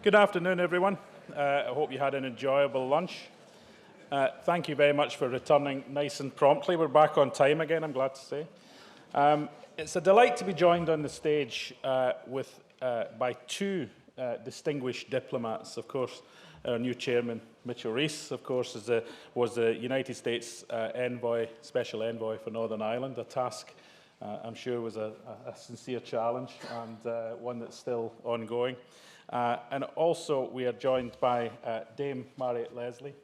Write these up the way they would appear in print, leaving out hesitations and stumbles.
Good afternoon, everyone. I hope you had an enjoyable lunch. Thank you very much for returning nice and promptly. We're back on time again, I'm glad to say. It's a delight to be joined on the stage by two distinguished diplomats. Of course, our new chairman, Mitchell Reiss, of course, was the United States Special Envoy for Northern Ireland, a task I'm sure was a sincere challenge and one that's still ongoing. And also we are joined by Dame Mariot Leslie,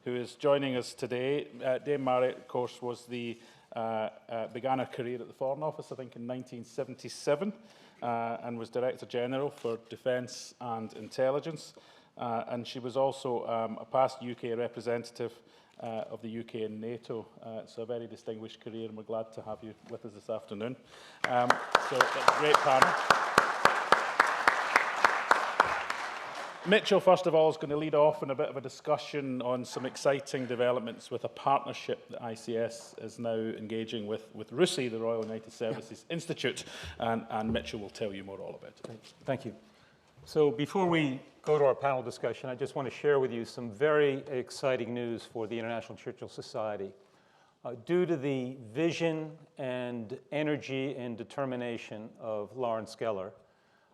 who is joining us today. Dame Mariot, of course, began her career at the Foreign Office, I think, in 1977, and was Director General for Defence and Intelligence. And she was also a past UK representative of the UK in NATO. So a very distinguished career, and we're glad to have you with us this afternoon. So it's a great panel. Mitchell, first of all, is going to lead off in a bit of a discussion on some exciting developments with a partnership that ICS is now engaging with RUSI, the Royal United Services Institute, and Mitchell will tell you more all about it. Thank you. So before we go to our panel discussion, I just want to share with you some very exciting news for the International Churchill Society. Due to the vision and energy and determination of Lawrence Geller,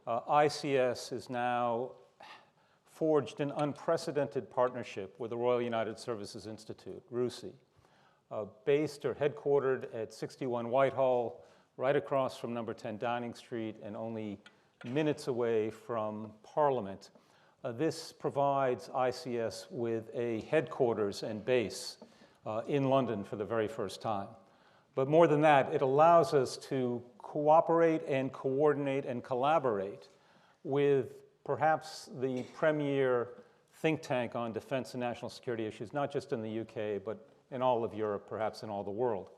ICS is now forged an unprecedented partnership with the Royal United Services Institute, RUSI, based or headquartered at 61 Whitehall, right across from number 10 Downing Street and only minutes away from Parliament. This provides ICS with a headquarters and base in London for the very first time. But more than that, it allows us to cooperate and coordinate and collaborate with perhaps the premier think tank on defense and national security issues, not just in the UK, but in all of Europe, perhaps in all the world.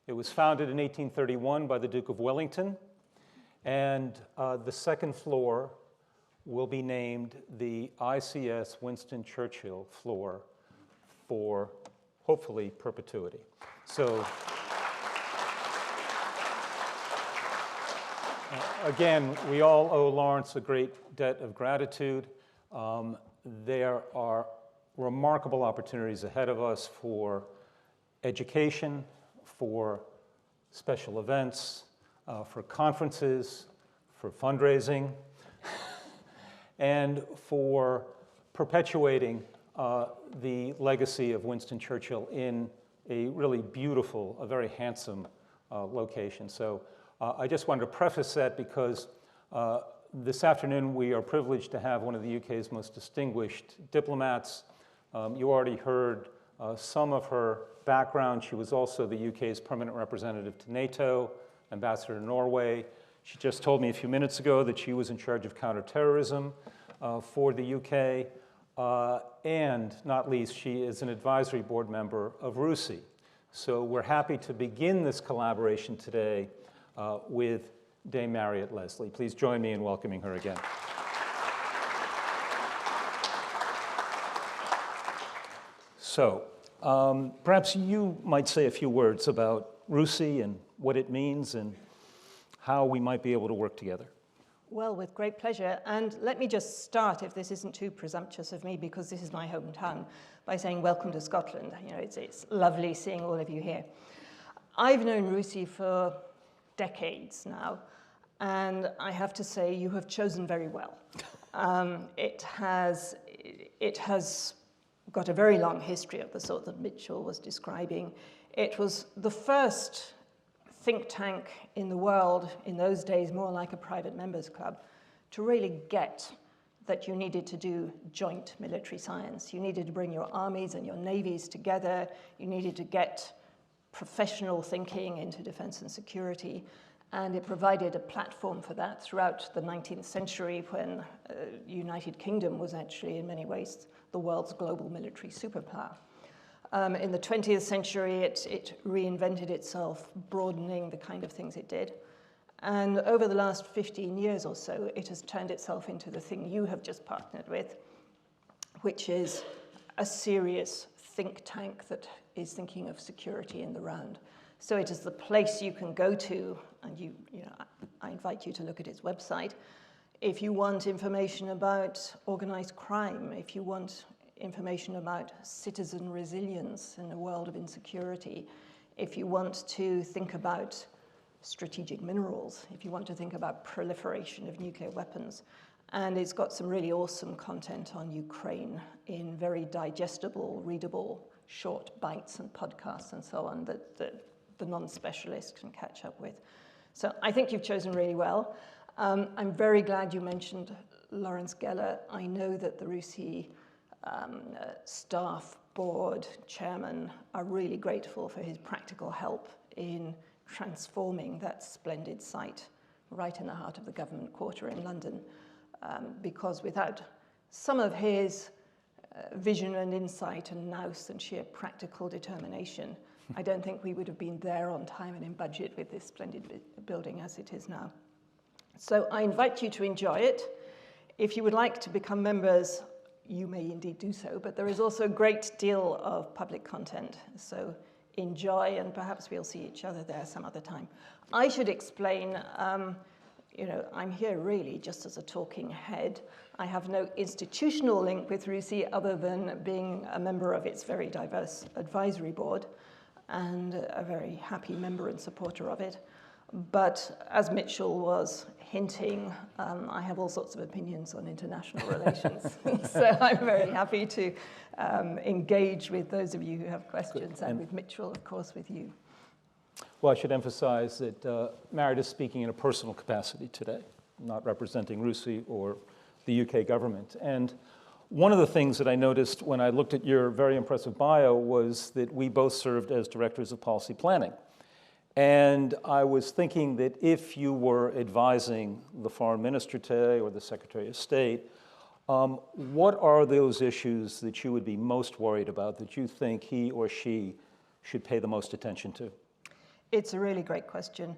It was founded in 1831 by the Duke of Wellington, and the second floor will be named the ICS Winston Churchill floor for, hopefully, perpetuity. So, again, we all owe Lawrence a great debt of gratitude. There are remarkable opportunities ahead of us for education, for special events, for conferences, for fundraising, and for perpetuating the legacy of Winston Churchill in a really beautiful, a very handsome location. So I just wanted to preface that because this afternoon we are privileged to have one of the UK's most distinguished diplomats. You already heard some of her background. She was also the UK's permanent representative to NATO, ambassador to Norway. She just told me a few minutes ago that she was in charge of counterterrorism for the UK. And not least, she is an advisory board member of RUSI. So we're happy to begin this collaboration today with Dame Mariot Leslie. Please join me in welcoming her again. So perhaps you might say a few words about RUSI and what it means and how we might be able to work together. Well, with great pleasure. And let me just start, if this isn't too presumptuous of me, because this is my hometown, by saying welcome to Scotland. You know, it's lovely seeing all of you here. I've known RUSI for decades now, and I have to say you have chosen very well. It has got a very long history of the sort that Mitchell was describing. It was the first think tank in the world, in those days more like a private members club, to really get that you needed to do joint military science. You needed to bring your armies and your navies together. You needed to get professional thinking into defense and security. And it provided a platform for that throughout the 19th century when the United Kingdom was actually, in many ways, the world's global military superpower. In the 20th century, it reinvented itself, broadening the kind of things it did. And over the last 15 years or so, it has turned itself into the thing you have just partnered with, which is a serious think tank that is thinking of security in the round. So it is the place you can go to, and I invite you to look at its website. if you want information about organized crime, if you want information about citizen resilience in a world of insecurity, if you want to think about strategic minerals, if you want to think about proliferation of nuclear weapons. And it's got some really awesome content on Ukraine in very digestible, readable, short bites and podcasts and so on that the non-specialist can catch up with. So I think you've chosen really well. I'm very glad you mentioned Lawrence Geller. I know that the RUSI staff, board, chairman are really grateful for his practical help in transforming that splendid site right in the heart of the government quarter in London. Because without some of his vision and insight and nous and sheer practical determination, I don't think we would have been there on time and in budget with this splendid building as it is now. So I invite you to enjoy it. If you would like to become members, you may indeed do so, but there is also a great deal of public content. So enjoy, and perhaps we'll see each other there some other time. I should explain, you know, I'm here really just as a talking head. I have no institutional link with RUSI other than being a member of its very diverse advisory board and a very happy member and supporter of it. But as Mitchell was hinting, I have all sorts of opinions on international relations. So I'm very happy to engage with those of you who have questions, and with Mitchell, of course, with you. Well, I should emphasize that Mariot is speaking in a personal capacity today, not representing RUSI or the UK government. And one of the things that I noticed when I looked at your very impressive bio was that we both served as directors of policy planning. And I was thinking that if you were advising the foreign minister today or the Secretary of State, what are those issues that you would be most worried about, that you think he or she should pay the most attention to? It's a really great question.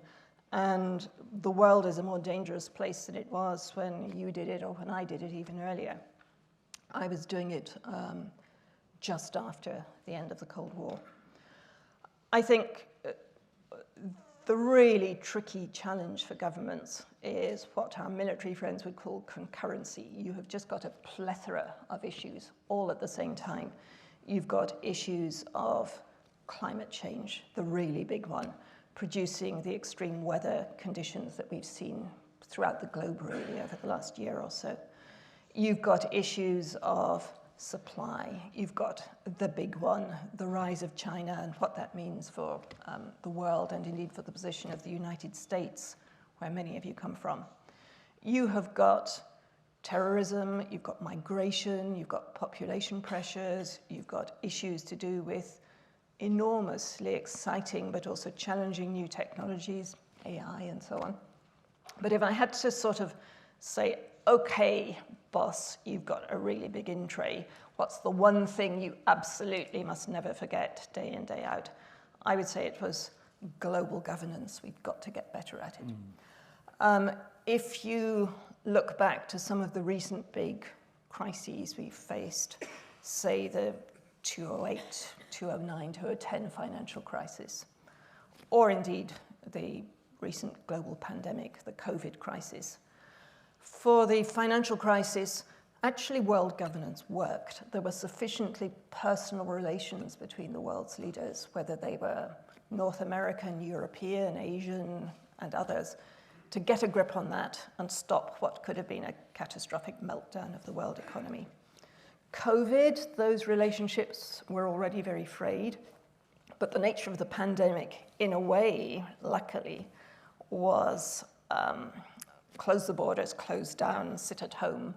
And the world is a more dangerous place than it was when you did it or when I did it even earlier. I was doing it just after the end of the Cold War. I think the really tricky challenge for governments is what our military friends would call concurrency. You have just got a plethora of issues all at the same time. You've got issues of climate change, the really big one, producing the extreme weather conditions that we've seen throughout the globe really over the last year or so. You've got issues of supply. You've got the big one, the rise of China and what that means for the world and indeed for the position of the United States, where many of you come from. You have got terrorism, you've got migration, you've got population pressures, you've got issues to do with enormously exciting but also challenging new technologies, AI and so on. But if I had to sort of say, okay, boss, you've got a really big in tray, what's the one thing you absolutely must never forget day in, day out? I would say it was global governance. We've got to get better at it. If you look back to some of the recent big crises we've faced, say the 2008, 2009, 2010 financial crisis, or indeed the recent global pandemic, the COVID crisis. For the financial crisis, actually world governance worked. There were sufficiently personal relations between the world's leaders, whether they were North American, European, Asian, and others, to get a grip on that and stop what could have been a catastrophic meltdown of the world economy. COVID, those relationships were already very frayed, but the nature of the pandemic, in a way, luckily, was close the borders, close down, sit at home,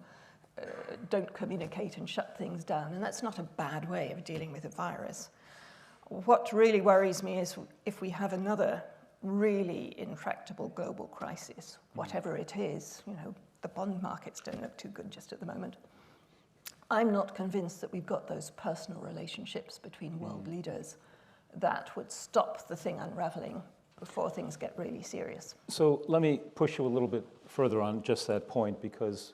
don't communicate and shut things down. And that's not a bad way of dealing with a virus. What really worries me is if we have another really intractable global crisis, whatever it is, you know, the bond markets don't look too good just at the moment. I'm not convinced that we've got those personal relationships between world leaders that would stop the thing unraveling before things get really serious. So let me push you a little bit further on just that point, because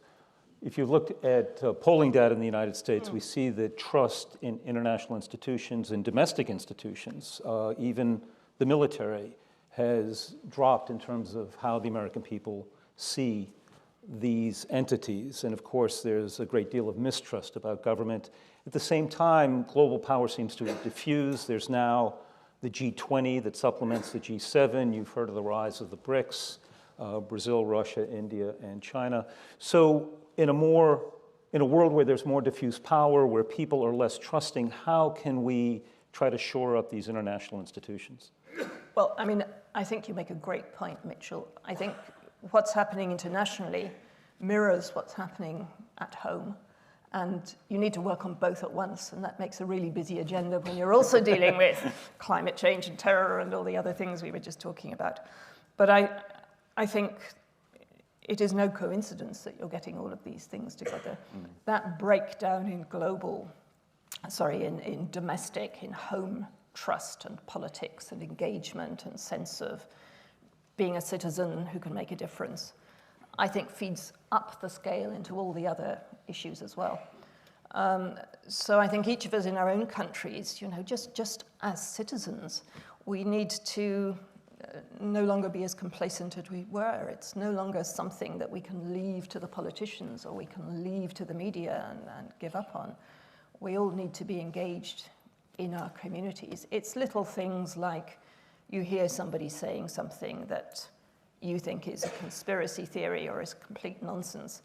if you look at polling data in the United States, we see that trust in international institutions and domestic institutions, even the military, has dropped in terms of how the American people see these entities. And of course, there's a great deal of mistrust about government. At the same time, global power seems to have diffused. There's now the G20 that supplements the G7. You've heard of the rise of the BRICS, Brazil, Russia, India, and China. So in a world where there's more diffuse power, where people are less trusting, how can we try to shore up these international institutions? Well, I mean, I think you make a great point, Mitchell. I think what's happening internationally mirrors what's happening at home. And you need to work on both at once, and that makes a really busy agenda when you're also dealing with climate change and terror and all the other things we were just talking about. But I think it is no coincidence that you're getting all of these things together. That breakdown in in domestic, in home trust and politics and engagement and sense of being a citizen who can make a difference, I think feeds up the scale into all the other issues as well. So I think each of us in our own countries, just as citizens, we need to no longer be as complacent as we were. It's no longer something that we can leave to the politicians or we can leave to the media and give up on. We all need to be engaged in our communities. It's little things like you hear somebody saying something that you think is a conspiracy theory or is complete nonsense.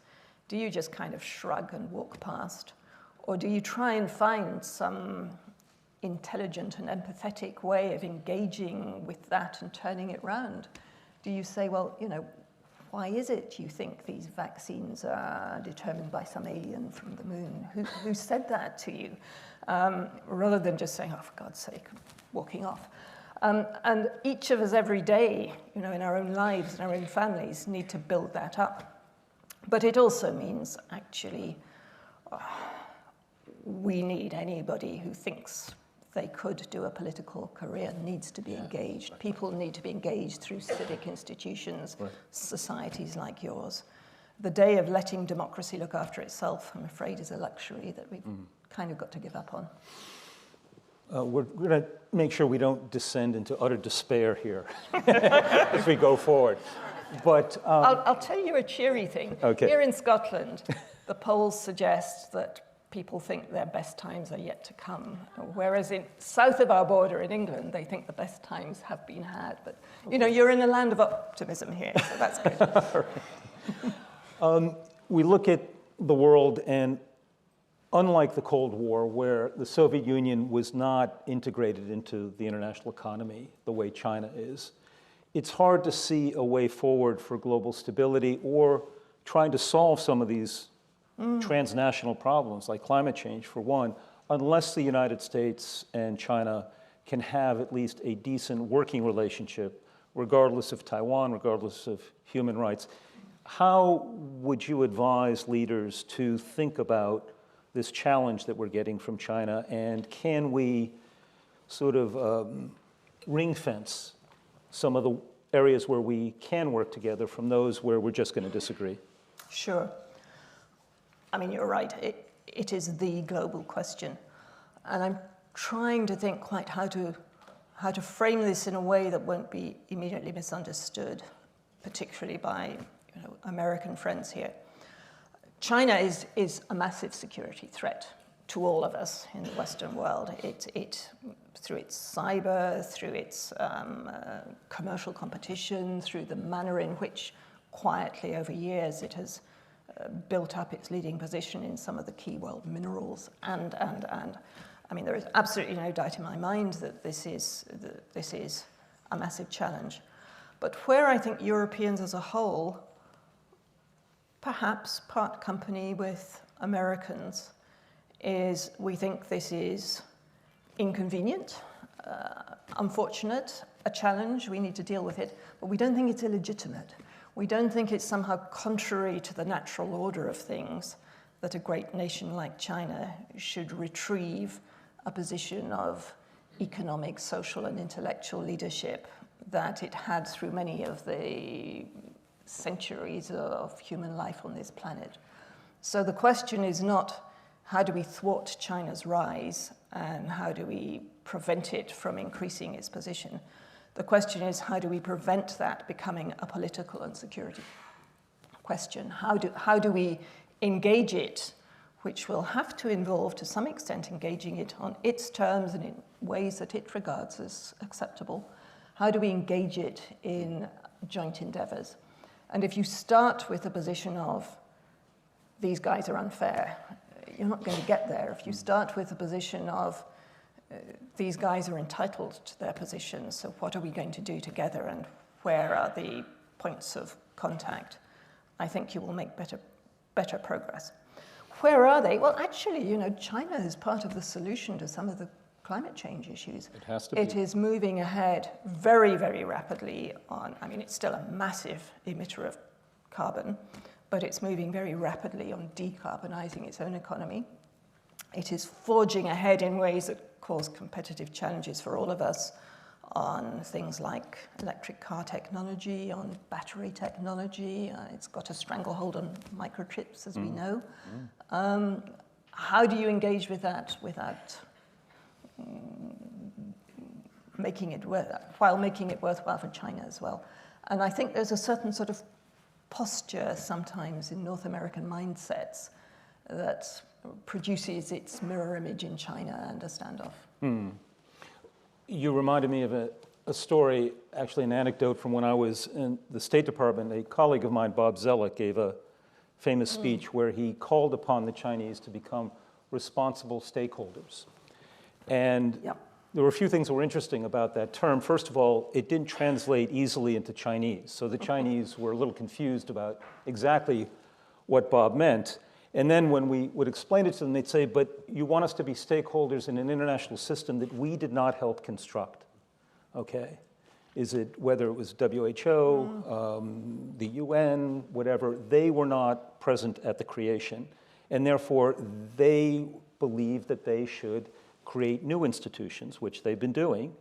Do you just kind of shrug and walk past? Or do you try and find some intelligent and empathetic way of engaging with that and turning it round? Do you say, well, why is it you think these vaccines are determined by some alien from the moon? Who said that to you? Rather than just saying, oh, for God's sake, walking off. And each of us every day, in our own lives and our own families, need to build that up. But it also means, actually, we need anybody who thinks they could do a political career needs to be engaged. People need to be engaged through civic institutions, societies like yours. The day of letting democracy look after itself, I'm afraid, is a luxury that we've kind of got to give up on. We're going to make sure we don't descend into utter despair here as we go forward. But I'll tell you a cheery thing. Okay. Here in Scotland, the polls suggest that people think their best times are yet to come, whereas in south of our border in England, they think the best times have been had. But you're in a land of optimism here, so that's good. We look at the world, and unlike the Cold War, where the Soviet Union was not integrated into the international economy the way China is, it's hard to see a way forward for global stability or trying to solve some of these transnational problems, like climate change, for one, unless the United States and China can have at least a decent working relationship, regardless of Taiwan, regardless of human rights. How would you advise leaders to think about this challenge that we're getting from China, and can we sort of ring fence some of the areas where we can work together from those where we're just going to disagree? Sure. I mean, you're right. It is the global question. And I'm trying to think quite how to frame this in a way that won't be immediately misunderstood, particularly by American friends here. China is a massive security threat to all of us in the Western world. It through its cyber, through its commercial competition, through the manner in which quietly over years it has built up its leading position in some of the key world minerals, and I mean, there is absolutely no doubt in my mind that this is a massive challenge. But where I think Europeans as a whole, perhaps part company with Americans, is we think this is inconvenient, unfortunate, a challenge, we need to deal with it, but we don't think it's illegitimate. We don't think it's somehow contrary to the natural order of things that a great nation like China should retrieve a position of economic, social, and intellectual leadership that it had through many of the centuries of human life on this planet. So the question is not how do we thwart China's rise and how do we prevent it from increasing its position. The question is how do we prevent that becoming a political and security question. How do we engage it, which will have to involve, to some extent, engaging it on its terms and in ways that it regards as acceptable? How do we engage it in joint endeavors? And if you start with a position of, these guys are unfair, you're not going to get there. If you start with a position of, these guys are entitled to their positions, so what are we going to do together and where are the points of contact, I think you will make better progress. Where are they? Well, actually, China is part of the solution to some of the climate change issues. It has to be. It is moving ahead very, very rapidly on, it's still a massive emitter of carbon, but it's moving very rapidly on decarbonizing its own economy. It is forging ahead in ways that cause competitive challenges for all of us on things like electric car technology, on battery technology. It's got a stranglehold on microchips, as we know. How do you engage with that without making it worthwhile for China as well? And I think there's a certain sort of posture sometimes in North American mindsets that produces its mirror image in China and a standoff. You reminded me of a story, actually an anecdote from when I was in the State Department. A colleague of mine, Bob Zellick, gave a famous speech where he called upon the Chinese to become responsible stakeholders. And there were a few things that were interesting about that term. First of all, it didn't translate easily into Chinese. So the Chinese were a little confused about exactly what Bob meant. And then when we would explain it to them, they'd say, but you want us to be stakeholders in an international system that we did not help construct, okay? Is it, whether it was WHO, the UN, whatever, they were not present at the creation. And therefore, they believe that they should create new institutions, which they've been doing,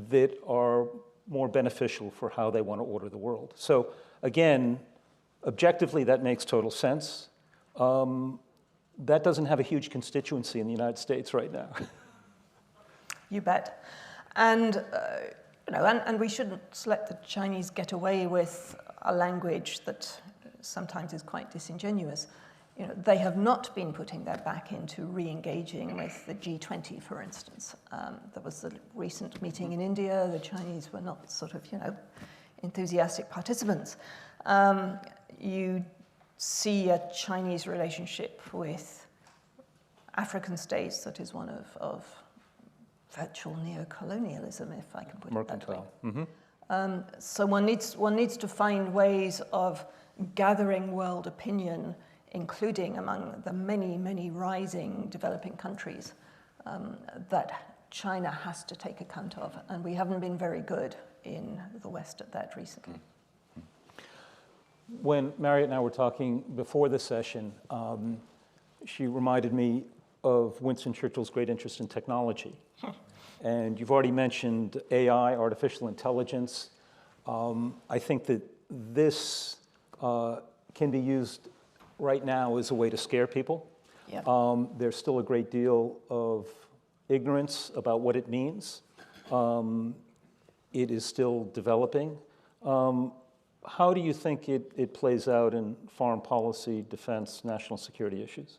that are more beneficial for how they want to order the world. So again, objectively, that makes total sense. That doesn't have a huge constituency in the United States right now. You bet. And, and we shouldn't let the Chinese get away with a language that sometimes is quite disingenuous. They have not been putting their back into re-engaging with the G20, for instance. There was the recent meeting in India. The Chinese were not sort of, enthusiastic participants. You see a Chinese relationship with African states that is one of virtual neo-colonialism, if I can put it that way. So one needs to find ways of gathering world opinion, including among the many, many rising developing countries that China has to take account of. And we haven't been very good in the West at that recently. When Mariot and I were talking before this session, she reminded me of Winston Churchill's great interest in technology. And you've already mentioned AI, artificial intelligence. I think that this can be used right now as a way to scare people. Yep. There's still a great deal of ignorance about what it means. It is still developing. How do you think it plays out in foreign policy, defense, national security issues?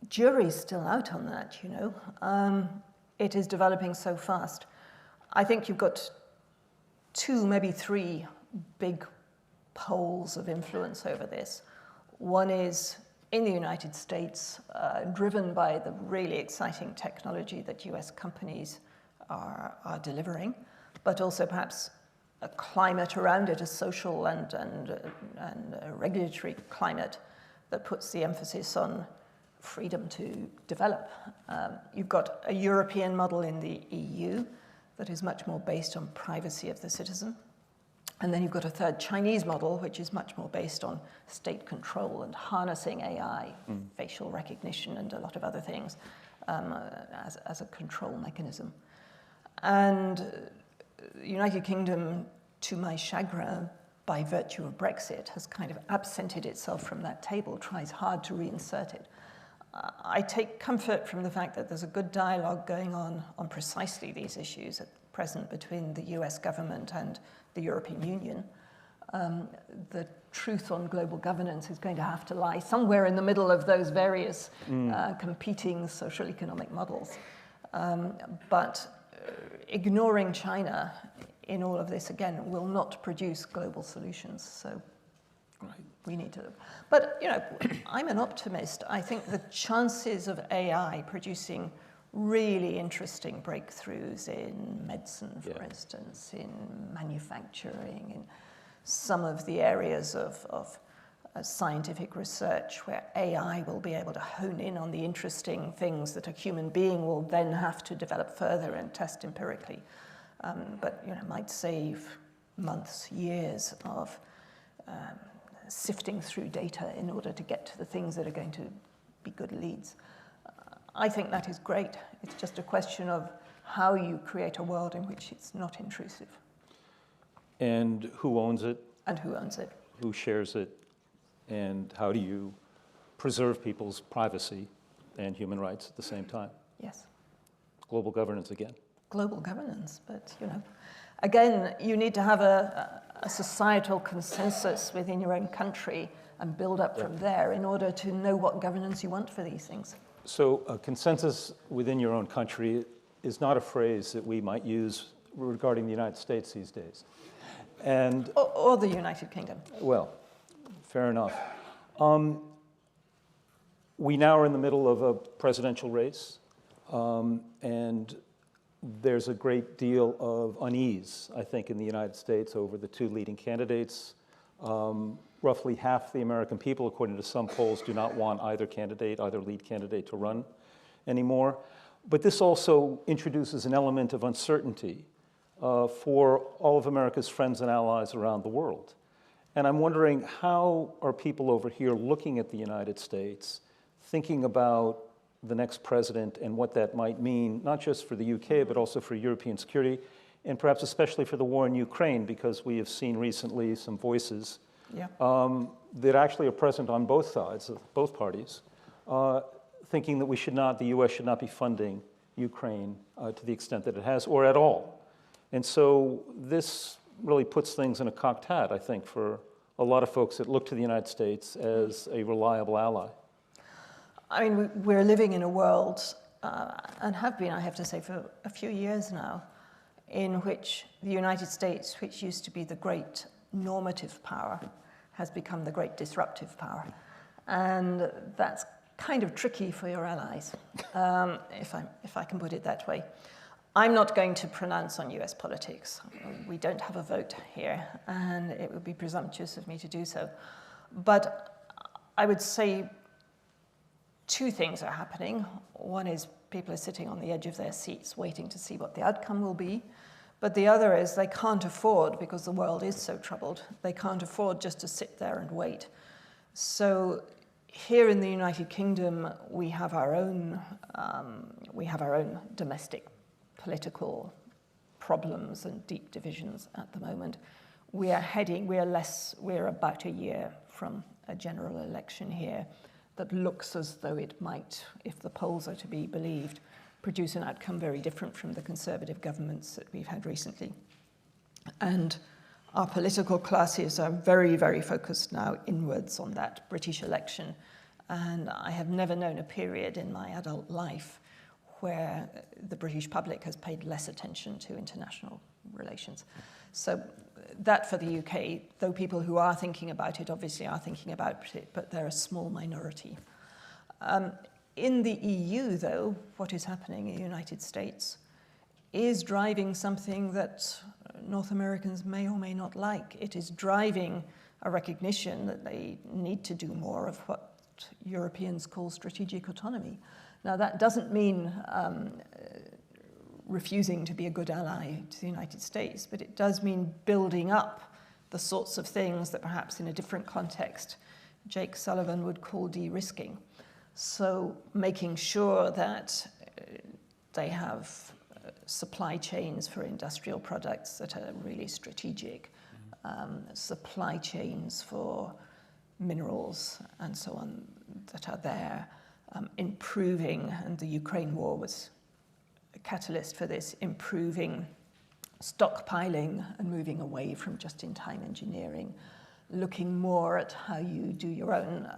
Jury's still out on that, It is developing so fast. I think you've got 2, maybe 3 big poles of influence over this. One is in the United States, driven by the really exciting technology that US companies are delivering, but also perhaps a climate around it, a social and a regulatory climate that puts the emphasis on freedom to develop. You've got a European model in the EU that is much more based on privacy of the citizen. And then you've got a third Chinese model, which is much more based on state control and harnessing AI, facial recognition, and a lot of other things as a control mechanism. And the United Kingdom, to my chagrin, by virtue of Brexit, has kind of absented itself from that table, tries hard to reinsert it. I take comfort from the fact that there's a good dialogue going on precisely these issues at present between the US government and the European Union. the truth on global governance is going to have to lie somewhere in the middle of those various competing social economic models. But ignoring China in all of this, again, will not produce global solutions. So we need to. But, you know, I'm an optimist. I think the chances of AI producing really interesting breakthroughs in medicine, for instance, in manufacturing, in some of the areas of scientific research where AI will be able to hone in on the interesting things that a human being will then have to develop further and test empirically. But, you know, might save months, years of sifting through data in order to get to the things that are going to be good leads. I think that is great. It's just a question of how you create a world in which it's not intrusive. And who owns it? And who owns it? Who shares it? And how do you preserve people's privacy and human rights at the same time? Yes. Global governance again. Global governance, but, you know, again, you need to have a societal consensus within your own country and build up from there in order to know what governance you want for these things. So a consensus within your own country is not a phrase that we might use regarding the United States these days. And or the United Kingdom. Well, fair enough. We now are in the middle of a presidential race, and there's a great deal of unease, I think, in the United States over the two leading candidates. Roughly half the American people, according to some polls, do not want either lead candidate to run anymore. But this also introduces an element of uncertainty for all of America's friends and allies around the world. And I'm wondering, how are people over here looking at the United States, thinking about the next president and what that might mean, not just for the UK, but also for European security, and perhaps especially for the war in Ukraine, because we have seen recently some voices that actually are present on both sides, both parties, thinking that the US should not be funding Ukraine to the extent that it has, or at all. And so this really puts things in a cocked hat, I think, for a lot of folks that look to the United States as a reliable ally. I mean, we're living in a world, and have been, I have to say, for a few years now, in which the United States, which used to be the great normative power, has become the great disruptive power. And that's kind of tricky for your allies, if I can put it that way. I'm not going to pronounce on US politics. We don't have a vote here, and it would be presumptuous of me to do so. But I would say two things are happening. One is people are sitting on the edge of their seats waiting to see what the outcome will be. But the other is they can't afford, because the world is so troubled, they can't afford just to sit there and wait. So here in the United Kingdom, we have our own domestic political problems and deep divisions at the moment. We're about a year from a general election here that looks as though it might, if the polls are to be believed, produce an outcome very different from the Conservative governments that we've had recently. And our political classes are very, very focused now inwards on that British election. And I have never known a period in my adult life where the British public has paid less attention to international relations. So that for the UK, though people who are thinking about it obviously are thinking about it, but they're a small minority. In the EU, though, what is happening in the United States is driving something that North Americans may or may not like. It is driving a recognition that they need to do more of what Europeans call strategic autonomy. Now, that doesn't mean refusing to be a good ally to the United States, but it does mean building up the sorts of things that perhaps in a different context Jake Sullivan would call de-risking. So making sure that they have supply chains for industrial products that are really strategic, supply chains for minerals and so on that are there, improving, and the Ukraine war was a catalyst for this, improving stockpiling and moving away from just-in-time engineering, looking more at how you do your own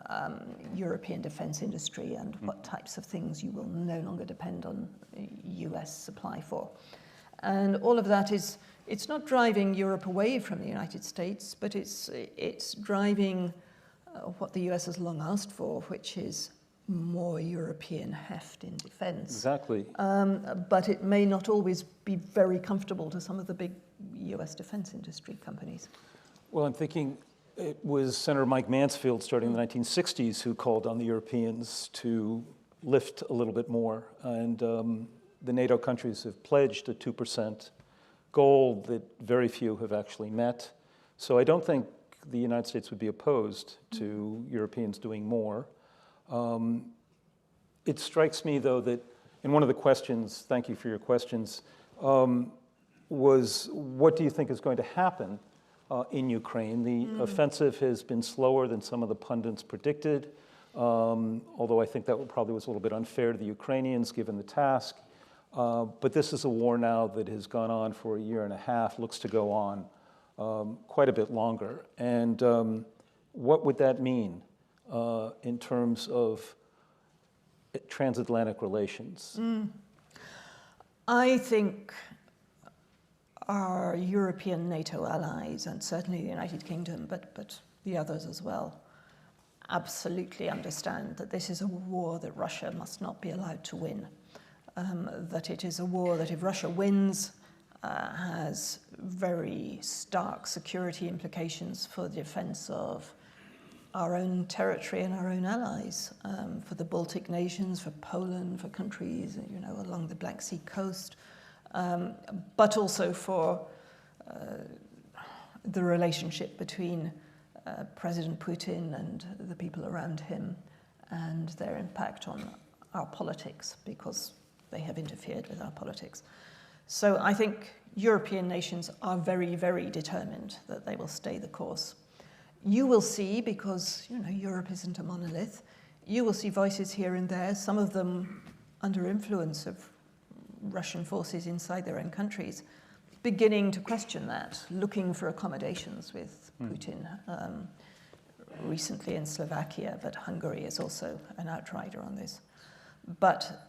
European defence industry and what types of things you will no longer depend on US supply for. And all of that it's not driving Europe away from the United States, but it's driving what the US has long asked for, which is more European heft in defence. Exactly. But it may not always be very comfortable to some of the big US defence industry companies. Well, I'm thinking it was Senator Mike Mansfield starting in the 1960s who called on the Europeans to lift a little bit more. And the NATO countries have pledged a 2% goal that very few have actually met. So I don't think the United States would be opposed to Europeans doing more. It strikes me, though, that in one of the questions, thank you for your questions, was what do you think is going to happen in Ukraine? The offensive has been slower than some of the pundits predicted, although I think that probably was a little bit unfair to the Ukrainians given the task. But this is a war now that has gone on for a year and a half, looks to go on quite a bit longer. And what would that mean in terms of transatlantic relations? I think our European NATO allies, and certainly the United Kingdom, but the others as well, absolutely understand that this is a war that Russia must not be allowed to win. That it is a war that if Russia wins, has very stark security implications for the defense of our own territory and our own allies, for the Baltic nations, for Poland, for countries, along the Black Sea coast, but also for the relationship between President Putin and the people around him and their impact on our politics, because they have interfered with our politics. So I think European nations are very, very determined that they will stay the course. You will see, because Europe isn't a monolith, you will see voices here and there, some of them under influence of Russian forces inside their own countries, beginning to question that, looking for accommodations with Putin. Recently in Slovakia, but Hungary is also an outrider on this. But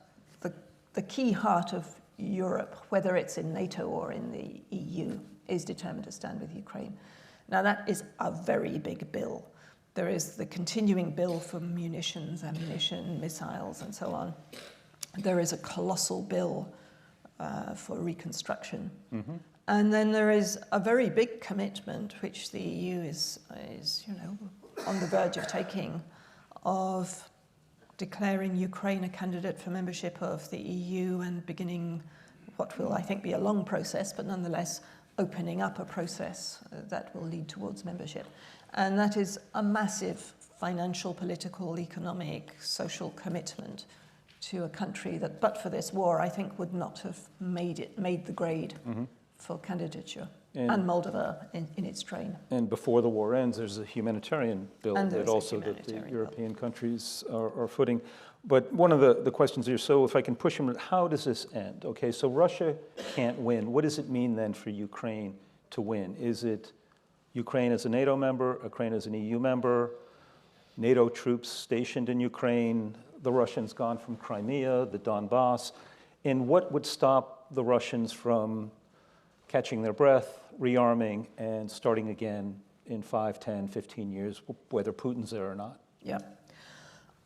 the key heart of Europe, whether it's in NATO or in the EU, is determined to stand with Ukraine. Now that is a very big bill. There is the continuing bill for munitions, ammunition, missiles, and so on. There is a colossal bill for reconstruction. And then there is a very big commitment, which the EU is on the verge of taking, of declaring Ukraine a candidate for membership of the EU and beginning what will, I think, be a long process, but nonetheless opening up a process that will lead towards membership. And that is a massive financial, political, economic, social commitment to a country that, but for this war, I think would not have made the grade for candidature. And Moldova in its train. And before the war ends, there's a humanitarian bill that also that the European countries are footing. But one of the questions here, so if I can push them, how does this end? Okay, so Russia can't win. What does it mean then for Ukraine to win? Is it Ukraine as a NATO member, Ukraine as an EU member, NATO troops stationed in Ukraine, the Russians gone from Crimea, the Donbass? And what would stop the Russians from catching their breath, rearming, and starting again in 5, 10, 15 years, whether Putin's there or not? Yeah.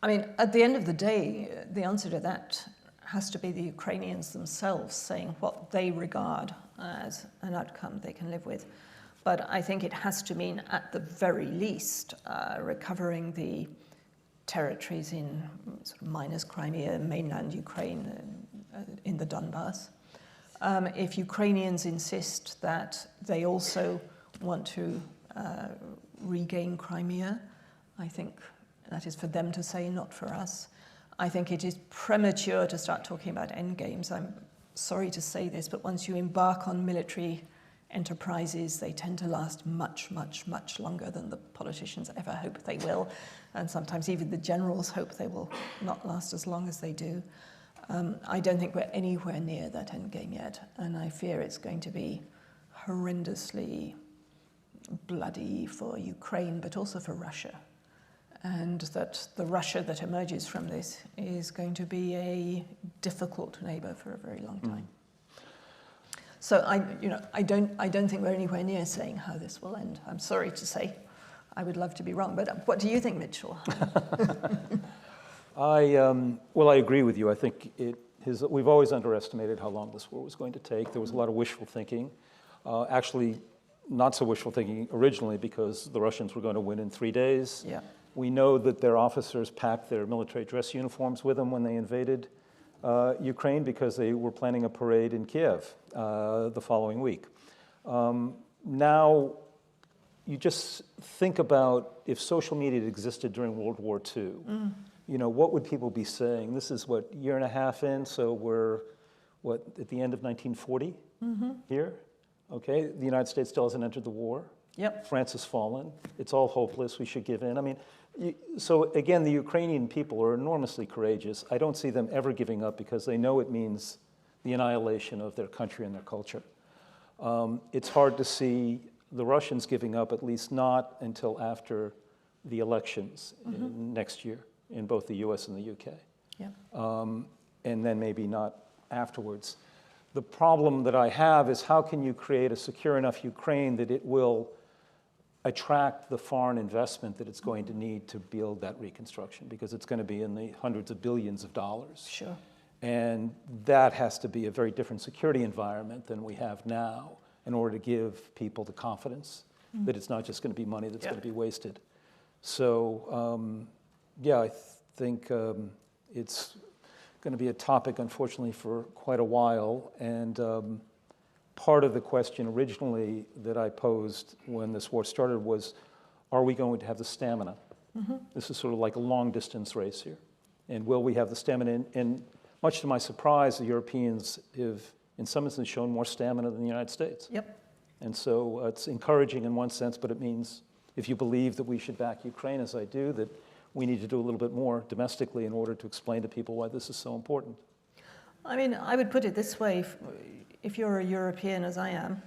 I mean, at the end of the day, the answer to that has to be the Ukrainians themselves saying what they regard as an outcome they can live with. But I think it has to mean, at the very least, recovering the territories in sort of minus Crimea, mainland Ukraine, in the Donbass. If Ukrainians insist that they also want to regain Crimea, I think that is for them to say, not for us. I think it is premature to start talking about endgames. I'm sorry to say this, but once you embark on military enterprises, they tend to last much, much, much longer than the politicians ever hope they will. And sometimes even the generals hope they will not last as long as they do. I don't think we're anywhere near that endgame yet, and I fear it's going to be horrendously bloody for Ukraine, but also for Russia. And that the Russia that emerges from this is going to be a difficult neighbor for a very long time. So I don't think we're anywhere near saying how this will end. I'm sorry to say. I would love to be wrong, but what do you think, Mitchell? Well, I agree with you. I think we've always underestimated how long this war was going to take. There was a lot of wishful thinking. Actually, not so wishful thinking originally, because the Russians were going to win in 3 days. Yeah. We know that their officers packed their military dress uniforms with them when they invaded Ukraine, because they were planning a parade in Kiev the following week. Now, you just think about if social media had existed during World War II, what would people be saying? This is what, year and a half in, so we're, at the end of 1940 here? Okay, the United States still hasn't entered the war. Yep. France has fallen. It's all hopeless. We should give in. I mean, so again, the Ukrainian people are enormously courageous. I don't see them ever giving up, because they know it means the annihilation of their country and their culture. It's hard to see the Russians giving up, at least not until after the elections next year in both the US and the UK. Yeah. And then maybe not afterwards. The problem that I have is, how can you create a secure enough Ukraine that it will attract the foreign investment that it's going to need to build that reconstruction? Because it's going to be in the hundreds of billions of dollars. Sure. And that has to be a very different security environment than we have now, in order to give people the confidence that it's not just going to be money that's going to be wasted. So, yeah, I think it's going to be a topic, unfortunately, for quite a while. And part of the question originally that I posed when this war started was, are we going to have the stamina? This is sort of like a long-distance race here. And will we have the stamina? And much to my surprise, the Europeans have, in some instances, shown more stamina than the United States. Yep. And so it's encouraging in one sense, but it means, if you believe that we should back Ukraine, as I do, that we need to do a little bit more domestically in order to explain to people why this is so important. I mean, I would put it this way. If you're a European, as I am,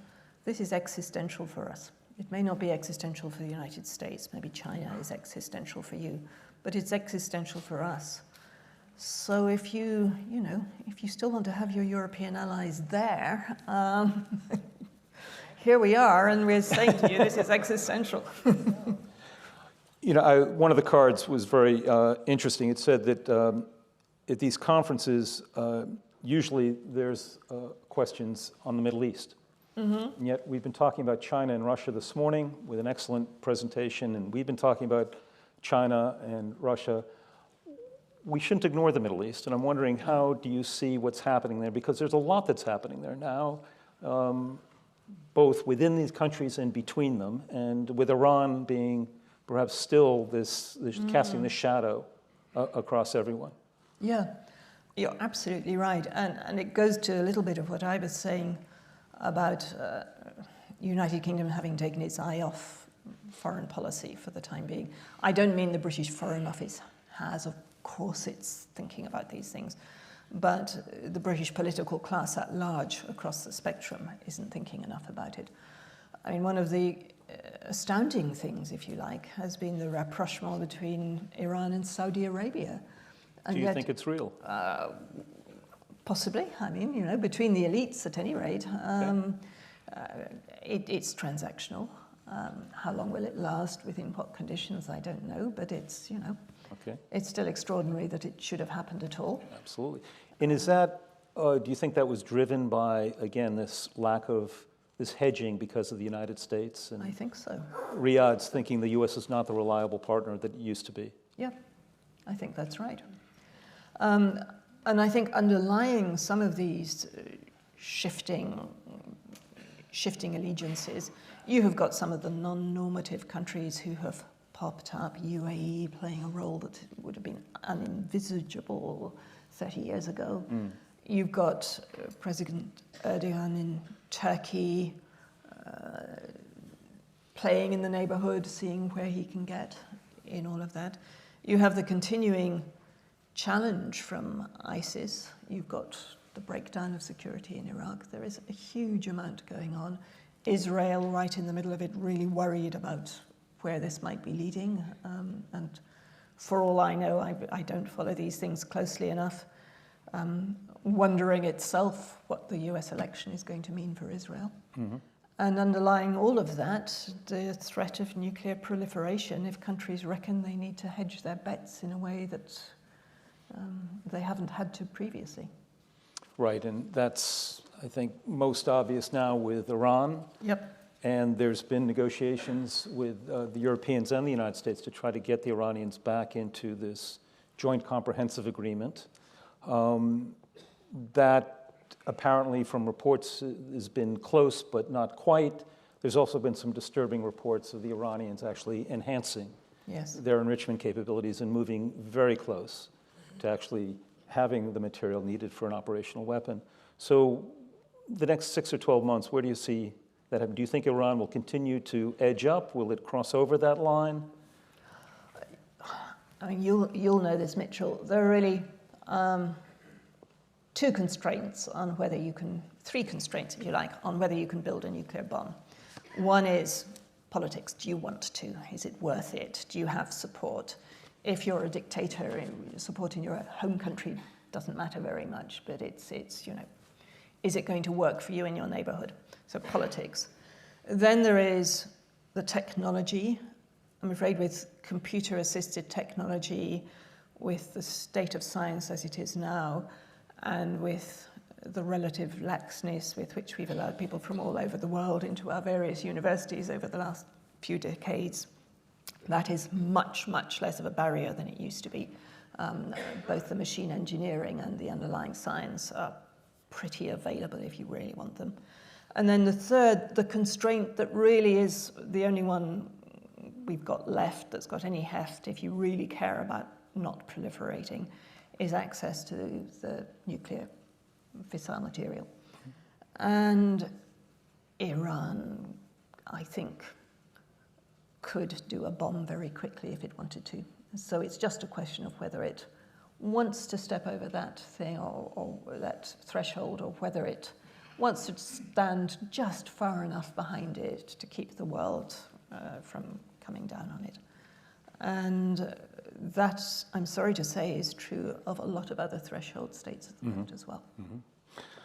this is existential for us. It may not be existential for the United States. Maybe China is existential for you, but it's existential for us. So if you still want to have your European allies there, here we are, and we're saying to you, this is existential. One of the cards was very interesting. It said that at these conferences, usually there's questions on the Middle East. And yet we've been talking about China and Russia this morning with an excellent presentation, and we've been talking about China and Russia. We shouldn't ignore the Middle East, and I'm wondering, how do you see what's happening there? Because there's a lot that's happening there now, both within these countries and between them, and with Iran being perhaps still this casting this shadow across everyone. Yeah, you're absolutely right. And it goes to a little bit of what I was saying about United Kingdom having taken its eye off foreign policy for the time being. I don't mean the British Foreign Office has. Of course it's thinking about these things. But the British political class at large across the spectrum isn't thinking enough about it. I mean, one of the astounding things, if you like, has been the rapprochement between Iran and Saudi Arabia. And do you think it's real? Possibly. I mean, between the elites at any rate. It's transactional. How long will it last? Within what conditions? I don't know. But it's, it's still extraordinary that it should have happened at all. Absolutely. And is that, do you think that was driven by, again, this lack of this hedging because of the United States? And I think so. Riyadh's thinking the U.S. is not the reliable partner that it used to be. Yeah, I think that's right. And I think underlying some of these shifting allegiances, you have got some of the non-normative countries who have popped up, UAE playing a role that would have been unenvisageable 30 years ago. You've got President Erdogan in Turkey playing in the neighborhood, seeing where he can get in all of that. You have the continuing challenge from ISIS. You've got the breakdown of security in Iraq. There is a huge amount going on Israel, right in the middle of it, really worried about where this might be leading. And for all I know, I don't follow these things closely enough, wondering itself what the US election is going to mean for Israel. Mm-hmm. And underlying all of that, the threat of nuclear proliferation if countries reckon they need to hedge their bets in a way that they haven't had to previously. Right, and that's, I think, most obvious now with Iran. Yep. And there's been negotiations with the Europeans and the United States to try to get the Iranians back into this joint comprehensive agreement. That apparently, from reports, has been close, but not quite. There's also been some disturbing reports of the Iranians actually enhancing their enrichment capabilities and moving very close to actually having the material needed for an operational weapon. So the next 6 or 12 months, where do you see that happen? Do you think Iran will continue to edge up? Will it cross over that line? I mean, you'll know this, Mitchell. There are really two constraints on whether you can, three constraints, if you like, on whether you can build a nuclear bomb. One is politics. Do you want to? Is it worth it? Do you have support? If you're a dictator, supporting your home country doesn't matter very much, but it's you know, is it going to work for you in your neighborhood? So politics. Then there is the technology. I'm afraid with computer-assisted technology, with the state of science as it is now, and with the relative laxness with which we've allowed people from all over the world into our various universities over the last few decades, that is much, much less of a barrier than it used to be. Both the machine engineering and the underlying science are pretty available if you really want them. And then the third, the constraint that really is the only one we've got left that's got any heft if you really care about not proliferating, is access to the nuclear fissile material. And Iran, I think, could do a bomb very quickly if it wanted to. So it's just a question of whether it wants to step over that thing or that threshold, or whether it wants to stand just far enough behind it to keep the world from coming down on it. And that, I'm sorry to say, is true of a lot of other threshold states at the moment as well. Mm-hmm.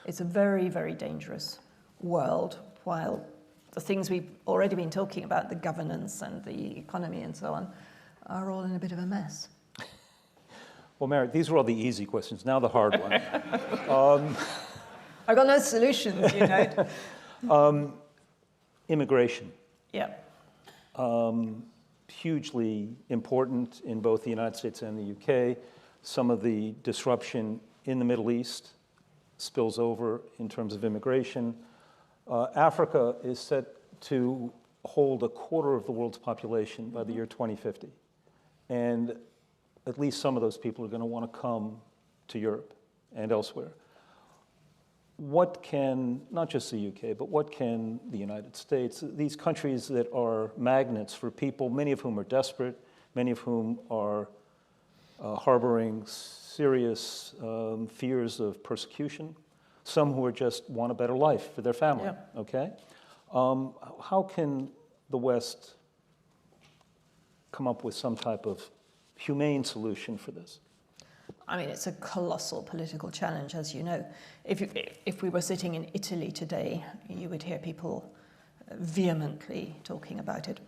It's a very, very dangerous world, while the things we've already been talking about, the governance and the economy and so on, are all in a bit of a mess. Well, Mariot, these were all the easy questions. Now the hard one. I've got no solutions, you know. Immigration. Yeah. Hugely important in both the United States and the UK. Some of the disruption in the Middle East spills over in terms of immigration. Africa is set to hold a quarter of the world's population by the year 2050. And at least some of those people are going to want to come to Europe and elsewhere. What can, not just the UK, but what can the United States, these countries that are magnets for people, many of whom are desperate, many of whom are harboring serious fears of persecution, some who are just want a better life for their family, okay? How can the West come up with some type of humane solution for this? I mean, it's a colossal political challenge, as you know. If we were sitting in Italy today, you would hear people vehemently talking about it.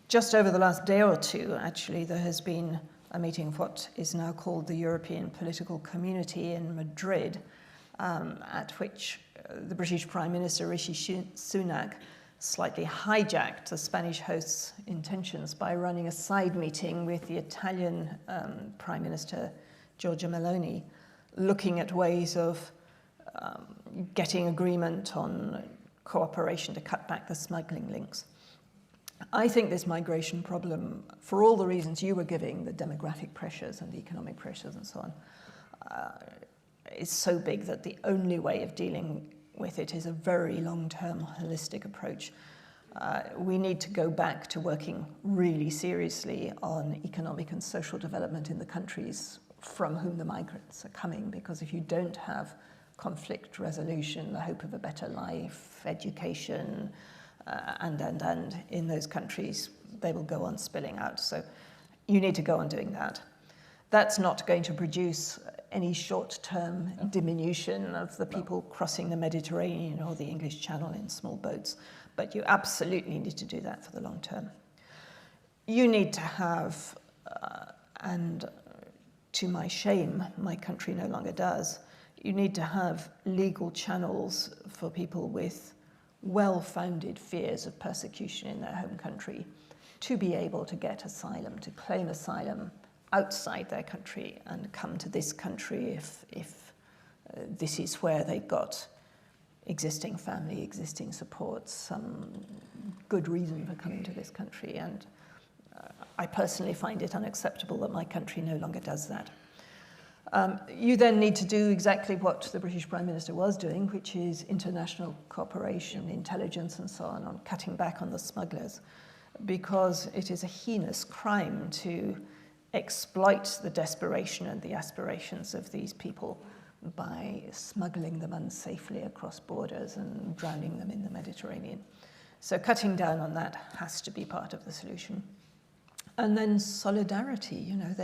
Just over the last day or two, actually, there has been a meeting of what is now called the European Political Community in Madrid, at which the British Prime Minister Rishi Sunak slightly hijacked the Spanish host's intentions by running a side meeting with the Italian Prime Minister Giorgia Meloni, looking at ways of getting agreement on cooperation to cut back the smuggling links. I think this migration problem, for all the reasons you were giving, the demographic pressures and the economic pressures and so on, is so big that the only way of dealing with it is a very long-term holistic approach. We need to go back to working really seriously on economic and social development in the countries from whom the migrants are coming, because if you don't have conflict resolution, the hope of a better life, education, and in those countries, they will go on spilling out. So you need to go on doing that. That's not going to produce any short-term diminution of the people crossing the Mediterranean or the English Channel in small boats, but you absolutely need to do that for the long term. You need to have, and to my shame, my country no longer does, you need to have legal channels for people with well-founded fears of persecution in their home country to be able to get asylum, to claim asylum outside their country and come to this country if this is where they've got existing family, existing support, some good reason for coming to this country. And I personally find it unacceptable that my country no longer does that. You then need to do exactly what the British Prime Minister was doing, which is international cooperation, intelligence and so on cutting back on the smugglers, because it is a heinous crime to exploit the desperation and the aspirations of these people by smuggling them unsafely across borders and drowning them in the Mediterranean. So cutting down on that has to be part of the solution. And then solidarity, you know,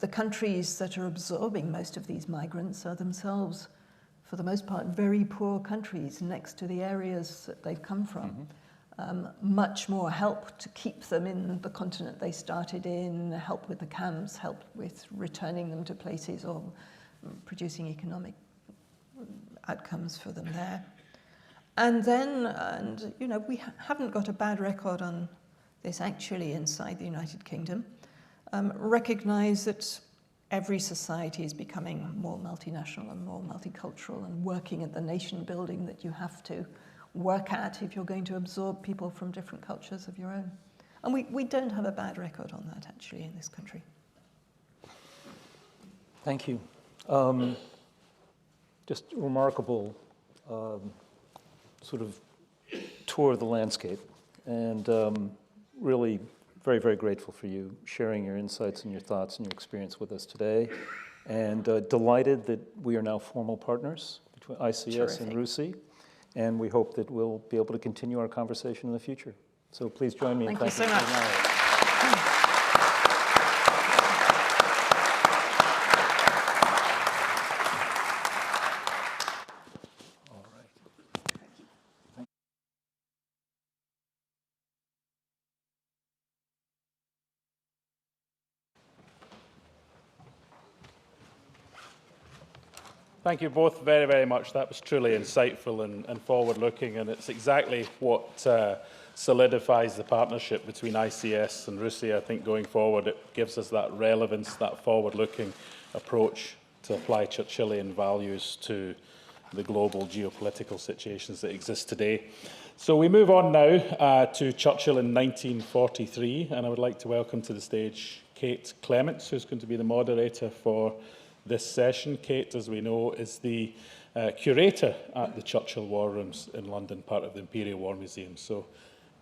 the countries that are absorbing most of these migrants are themselves, for the most part, very poor countries next to the areas that they've come from. Much more help to keep them in the continent they started in, help with the camps, help with returning them to places or producing economic outcomes for them there. And then, you know, we haven't got a bad record on this actually inside the United Kingdom. Recognise that every society is becoming more multinational and more multicultural and working at the nation building that you have to work at if you're going to absorb people from different cultures of your own. And we don't have a bad record on that, actually, in this country. Thank you. Just remarkable sort of tour of the landscape, and really very, very grateful for you sharing your insights and your thoughts and your experience with us today, and delighted that we are now formal partners between ICS and RUSI. And we hope that we'll be able to continue our conversation in the future. So please join me in thanking you so much. Thank you both very, very much. That was truly insightful and forward-looking, and it's exactly what solidifies the partnership between ICS and RUSI. I think going forward, it gives us that relevance, that forward-looking approach to apply Churchillian values to the global geopolitical situations that exist today. So we move on now to Churchill in 1943, and I would like to welcome to the stage Kate Clements, who's going to be the moderator for this session. Kate, as we know, is the curator at the Churchill War Rooms in London, part of the Imperial War Museum. So,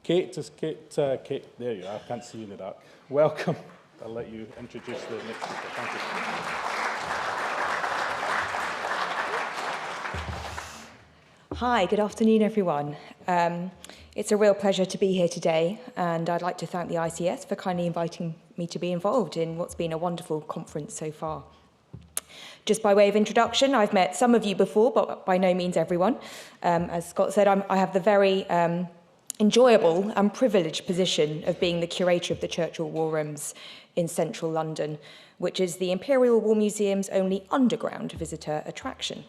Kate, Kate, there you are, I can't see you in the dark. Welcome. I'll let you introduce the next speaker. Thank you. Hi, good afternoon, everyone. It's a real pleasure to be here today, and I'd like to thank the ICS for kindly inviting me to be involved in what's been a wonderful conference so far. Just by way of introduction, I've met some of you before, but by no means everyone. As Scott said, I have the very enjoyable and privileged position of being the curator of the Churchill War Rooms in central London, which is the Imperial War Museum's only underground visitor attraction.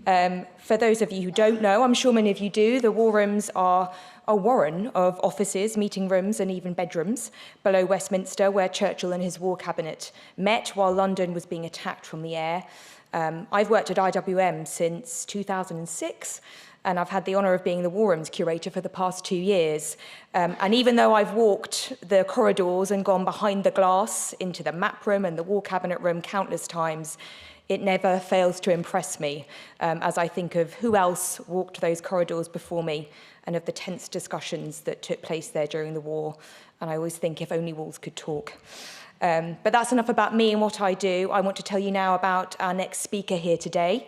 For those of you who don't know, I'm sure many of you do, the War Rooms are a warren of offices, meeting rooms and even bedrooms below Westminster, where Churchill and his war cabinet met while London was being attacked from the air. I've worked at IWM since 2006, and I've had the honour of being the War Rooms curator for the past 2 years. And even though I've walked the corridors and gone behind the glass into the map room and the war cabinet room countless times, it never fails to impress me as I think of who else walked those corridors before me and of the tense discussions that took place there during the war. And I always think if only walls could talk. But that's enough about me and what I do. I want to tell you now about our next speaker here today.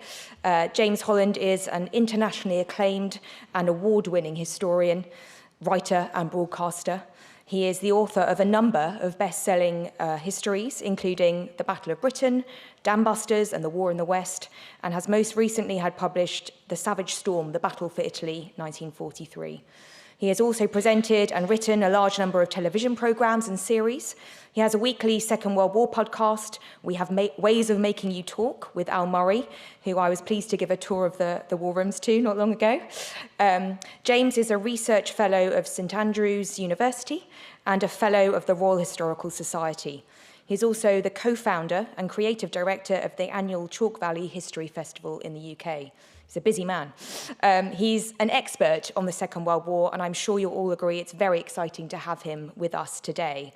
James Holland is an internationally acclaimed and award-winning historian, writer and broadcaster. He is the author of a number of best-selling histories, including The Battle of Britain, Dam Busters and the War in the West, and has most recently had published The Savage Storm, The Battle for Italy, 1943. He has also presented and written a large number of television programmes and series. He has a weekly Second World War podcast. We have Ways of Making You Talk with Al Murray, who I was pleased to give a tour of the war rooms to not long ago. James is a research fellow of St Andrews University and a fellow of the Royal Historical Society. He's also the co-founder and creative director of the annual Chalk Valley History Festival in the UK. He's a busy man. He's an expert on the Second World War, and I'm sure you'll all agree it's very exciting to have him with us today.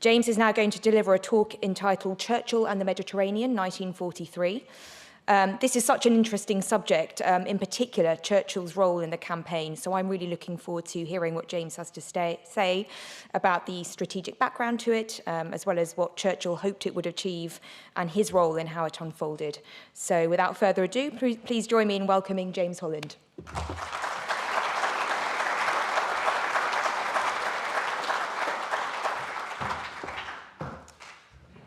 James is now going to deliver a talk entitled Churchill and the Mediterranean, 1943. This is such an interesting subject, in particular Churchill's role in the campaign, so I'm really looking forward to hearing what James has to say about the strategic background to it, as well as what Churchill hoped it would achieve and his role in how it unfolded. So without further ado, please join me in welcoming James Holland.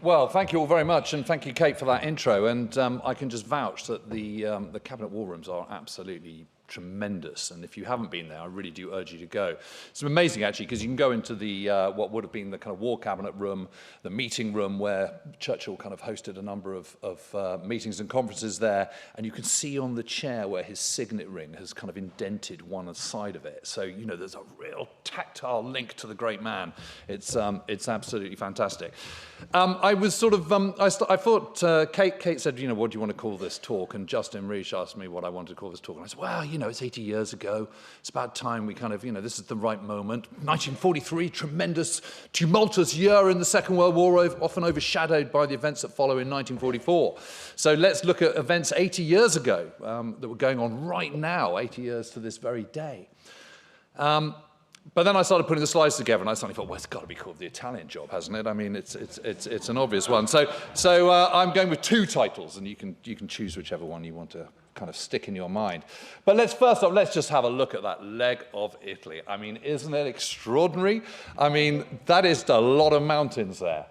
Well, thank you all very much, and thank you, Kate, for that intro. And I can just vouch that the Cabinet War Rooms are absolutely tremendous. And if you haven't been there, I really do urge you to go. It's amazing, actually, because you can go into the what would have been the kind of War Cabinet room, the meeting room where Churchill kind of hosted a number of meetings and conferences there, and you can see on the chair where his signet ring has kind of indented one side of it. So, you know, there's a real tactile link to the great man. It's absolutely fantastic. I was sort of, I thought, Kate said, you know, what do you want to call this talk? And Justin Reiss asked me what I wanted to call this talk. And I said, well, you know, it's 80 years ago. It's about time we kind of, you know, this is the right moment. 1943, tremendous, tumultuous year in the Second World War, often overshadowed by the events that follow in 1944. So let's look at events 80 years ago that were going on right now, 80 years to this very day. But then I started putting the slides together, and I suddenly thought, well, it's got to be called The Italian Job, hasn't it? I mean, it's an obvious one. So I'm going with two titles, and you can choose whichever one you want to kind of stick in your mind. But first off, let's just have a look at that leg of Italy. I mean, isn't it extraordinary? I mean, that is a lot of mountains there.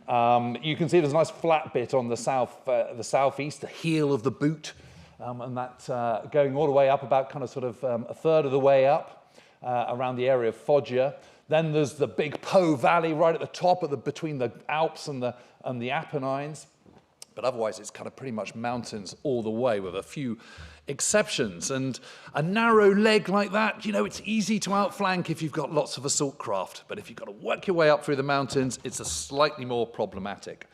You can see there's a nice flat bit on the southeast, the heel of the boot, and that's going all the way up, about kind of sort of a third of the way up. Around the area of Foggia. Then there's the big Po Valley right at the top between the Alps and the Apennines. But otherwise, it's kind of pretty much mountains all the way, with a few exceptions. And a narrow leg like that, you know, it's easy to outflank if you've got lots of assault craft. But if you've got to work your way up through the mountains, it's a slightly more problematic.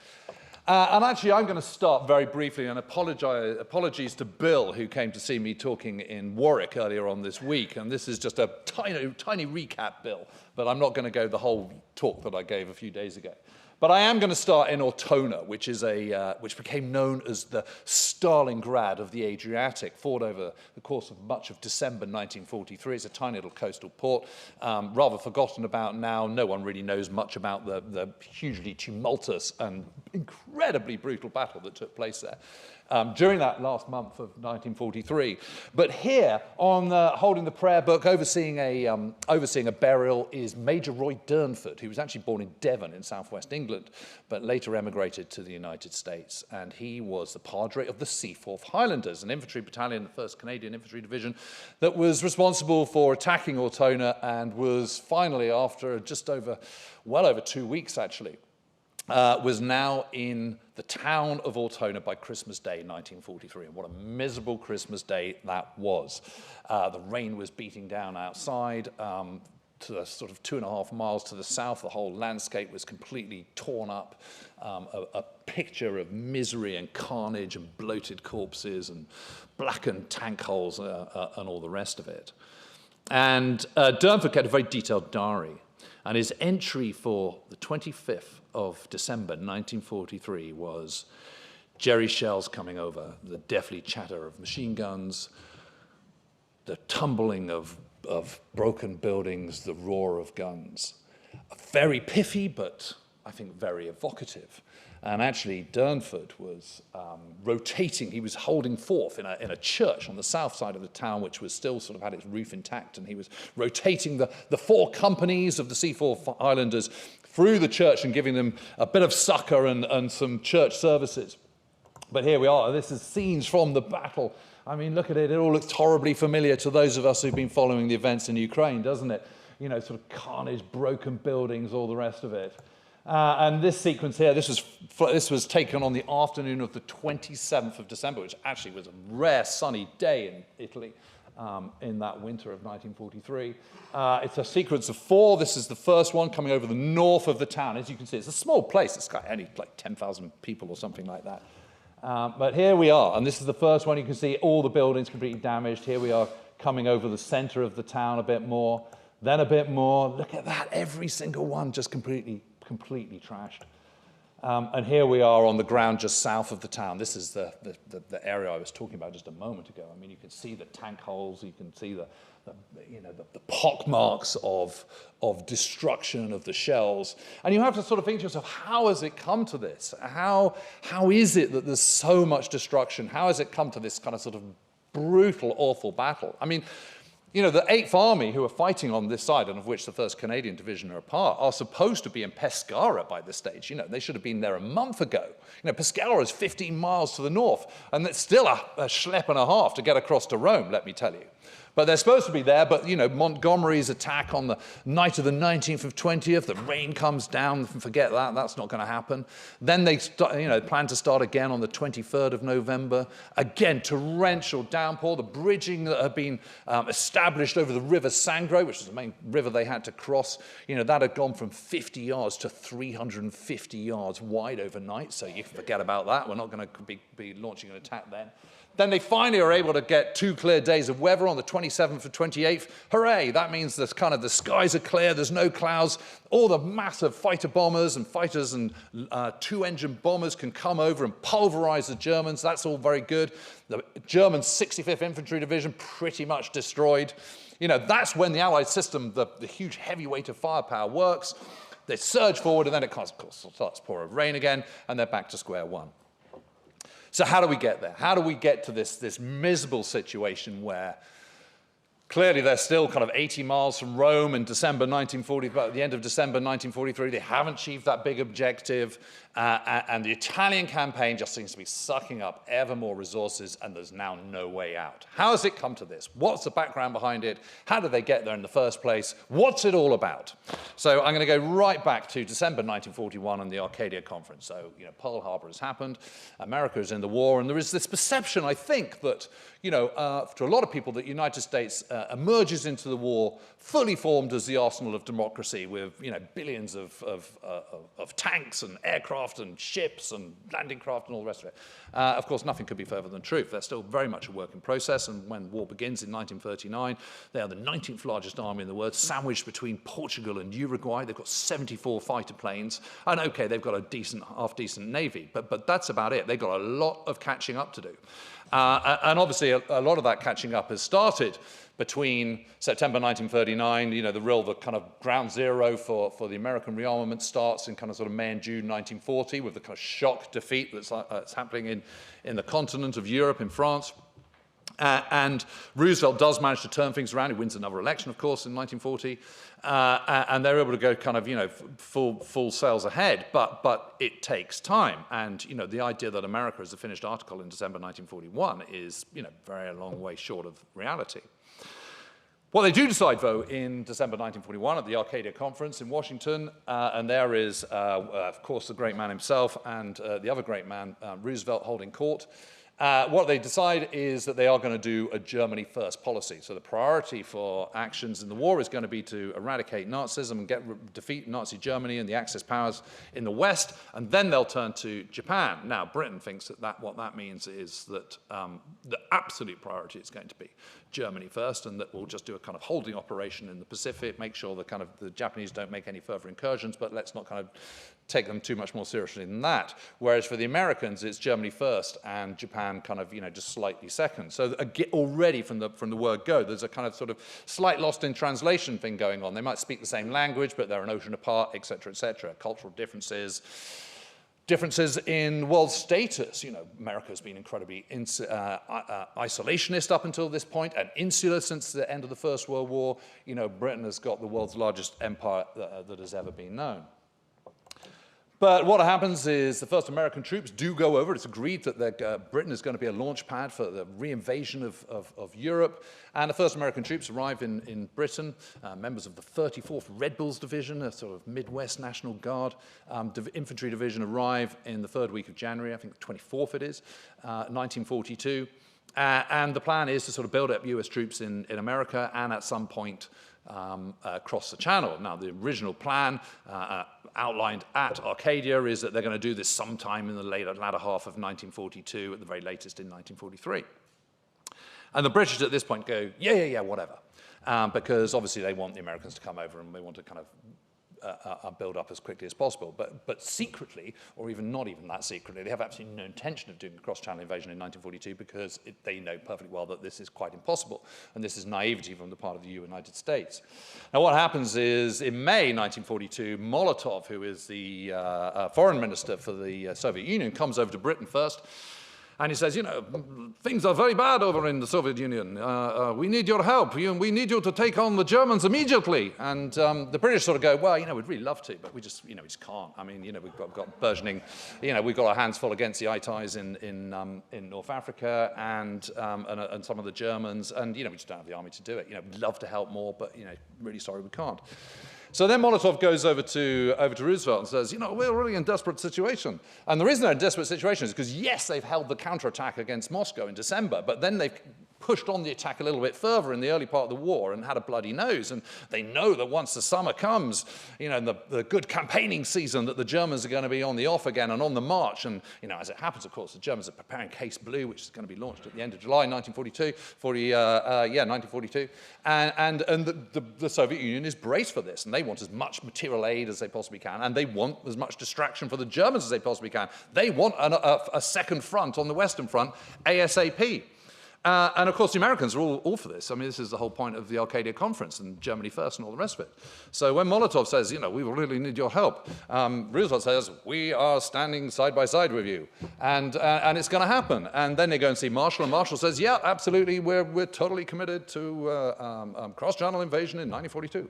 And actually, I'm going to start very briefly, and apologies to Bill, who came to see me talking in Warwick earlier on this week. And this is just a tiny recap, Bill, but I'm not going to go the whole talk that I gave a few days ago. But I am going to start in Ortona, which became known as the Stalingrad of the Adriatic, fought over the course of much of December 1943. It's a tiny little coastal port, rather forgotten about now. No one really knows much about the hugely tumultuous and incredibly brutal battle that took place there during that last month of 1943. But here, on holding the prayer book, overseeing a burial, is Major Roy Durnford, who was actually born in Devon in southwest England, but later emigrated to the United States. And he was the Padre of the Seaforth Highlanders, an infantry battalion, the 1st Canadian Infantry Division, that was responsible for attacking Ortona, and was finally, after well over 2 weeks actually, was now in the town of Ortona by Christmas Day 1943. And what a miserable Christmas day that was. The rain was beating down outside. To the sort of 2.5 miles to the south, the whole landscape was completely torn up. A picture of misery and carnage and bloated corpses and blackened tank holes and all the rest of it. And Durnford kept a very detailed diary. And his entry for the 25th of December 1943 was Jerry shells coming over, the deathly chatter of machine guns, the tumbling of broken buildings, the roar of guns. Very piffy, but I think, very evocative. And actually, Durnford was rotating. He was holding forth in a church on the south side of the town, which was still sort of had its roof intact, and he was rotating the 4 companies of the Seaforth Highlanders through the church and giving them a bit of succor and some church services. But here we are. This is scenes from the battle. I mean, look at it. It all looks horribly familiar to those of us who've been following the events in Ukraine, doesn't it? You know, sort of carnage, broken buildings, all the rest of it. And this sequence here, this was taken on the afternoon of the 27th of December, which actually was a rare sunny day in Italy in that winter of 1943. It's a sequence of 4. This is the first one coming over the north of the town. As you can see, it's a small place. It's got only like 10,000 people or something like that. But here we are, and this is the first one. You can see all the buildings completely damaged. Here we are coming over the center of the town a bit more, then a bit more. Look at that, every single one just completely trashed. And here we are on the ground just south of the town. This is the area I was talking about just a moment ago. I mean, you can see the tank holes, you can see the pock marks of destruction of the shells. And you have to sort of think to yourself, how has it come to this? How is it that there's so much destruction? How has it come to this kind of sort of brutal, awful battle? I mean, you know, the 8th Army, who are fighting on this side, and of which the 1st Canadian Division are a part, are supposed to be in Pescara by this stage. You know, they should have been there a month ago. You know, Pescara is 15 miles to the north, and it's still a schlep and a half to get across to Rome, let me tell you. But they're supposed to be there, but, you know, Montgomery's attack on the night of the 19th of 20th, the rain comes down, forget that, that's not going to happen. Then they plan to start again on the 23rd of November. Again, torrential downpour, the bridging that had been established over the River Sangro, which is the main river they had to cross, you know, that had gone from 50 yards to 350 yards wide overnight, so you can forget about that. We're not going to be launching an attack then. Then they finally are able to get 2 clear days of weather on the 27th and 28th. Hooray! That means the skies are clear, there's no clouds. All the massive fighter bombers and fighters and 2-engine bombers can come over and pulverize the Germans. That's all very good. The German 65th Infantry Division pretty much destroyed. You know, that's when the Allied system, the huge heavy weight of firepower works. They surge forward, and then it of course starts pouring rain again, and they're back to square one. So how do we get there? How do we get to this miserable situation where clearly they're still kind of 80 miles from Rome in December 1940, but at the end of December 1943, they haven't achieved that big objective, and the Italian campaign just seems to be sucking up ever more resources, and there's now no way out. How has it come to this? What's the background behind it? How did they get there in the first place? What's it all about? So I'm going to go right back to December 1941 and the Arcadia Conference. So, you know, Pearl Harbor has happened, America is in the war, and there is this perception, I think, that, you know, to a lot of people, that the United States emerges into the war fully formed as the arsenal of democracy with, you know, billions of tanks and aircraft and ships and landing craft and all the rest of it. Of course, nothing could be further than truth. They're still very much a work in process, and when war begins in 1939, they are the 19th largest army in the world, sandwiched between Portugal and Uruguay. They've got 74 fighter planes, and okay, they've got a half-decent navy, but that's about it. They've got a lot of catching up to do. And obviously, a lot of that catching up has started between September 1939, you know, the kind of ground zero for the American rearmament starts in kind of sort of May and June 1940 with the kind of shock defeat that's happening in the continent of Europe, in France. And Roosevelt does manage to turn things around. He wins another election, of course, in 1940. And they're able to go kind of, you know, full sails ahead. But it takes time. And, you know, the idea that America is a finished article in December 1941 is, you know, very long way short of reality. What they do decide, though, in December 1941 at the Arcadia Conference in Washington, and there is, of course, the great man himself and the other great man, Roosevelt, holding court. What they decide is that they are going to do a Germany first policy. So the priority for actions in the war is going to be to eradicate Nazism and defeat Nazi Germany and the Axis powers in the West, and then they'll turn to Japan. Now, Britain thinks that what that means is that the absolute priority is going to be Germany first, and that we'll just do a kind of holding operation in the Pacific, make sure the Japanese don't make any further incursions, but let's not kind of take them too much more seriously than that. Whereas for the Americans, it's Germany first and Japan kind of, just slightly second. So already from the word go, there's a kind of sort of slight lost in translation thing going on. They might speak the same language, but they're an ocean apart, et cetera, cultural differences. Differences in world status. America's been incredibly isolationist up until this point and insular since the end of the First World War. Britain has got the world's largest empire that has ever been known. But what happens is the first American troops do go over. It's agreed that Britain is going to be a launch pad for the reinvasion of Europe. And the first American troops arrive in Britain, members of the 34th Red Bulls Division, a sort of Midwest National Guard infantry division, arrive in the third week of January, I think the 24th it is, 1942. And the plan is to sort of build up US troops in America and at some point across the Channel. Now, the original plan outlined at Arcadia is that they're going to do this sometime in the latter half of 1942, at the very latest in 1943. And the British at this point go, yeah, whatever, because obviously they want the Americans to come over and they want to kind of build up as quickly as possible. But secretly, or even not even that secretly, they have absolutely no intention of doing a cross-channel invasion in 1942 because they know perfectly well that this is quite impossible. And this is naivety from the part of the United States. Now, what happens is in May 1942, Molotov, who is the foreign minister for the Soviet Union, comes over to Britain first. And he says, things are very bad over in the Soviet Union. We need your help. We need you to take on the Germans immediately. And the British sort of go, well, we'd really love to, but we just can't. I mean, we've got burgeoning, we've got our hands full against the Itais in North Africa and some of the Germans, and we just don't have the army to do it. We'd love to help more, but really sorry we can't. So then Molotov goes over to Roosevelt and says, we're really in a desperate situation. And the reason they're in a desperate situation is because, yes, they've held the counterattack against Moscow in December, but then they've pushed on the attack a little bit further in the early part of the war and had a bloody nose. And they know that once the summer comes, the good campaigning season, that the Germans are going to be on the off again and on the march. And, as it happens, of course, the Germans are preparing Case Blue, which is going to be launched at the end of July 1942. And the Soviet Union is braced for this. And they want as much material aid as they possibly can. And they want as much distraction for the Germans as they possibly can. They want a second front on the Western Front ASAP. And of course, the Americans are all for this. I mean, this is the whole point of the Arcadia Conference and Germany first and all the rest of it. So when Molotov says, we really need your help, Roosevelt says, we are standing side by side with you. And it's going to happen. And then they go and see Marshall, and Marshall says, yeah, absolutely, we're totally committed to cross-channel invasion in 1942.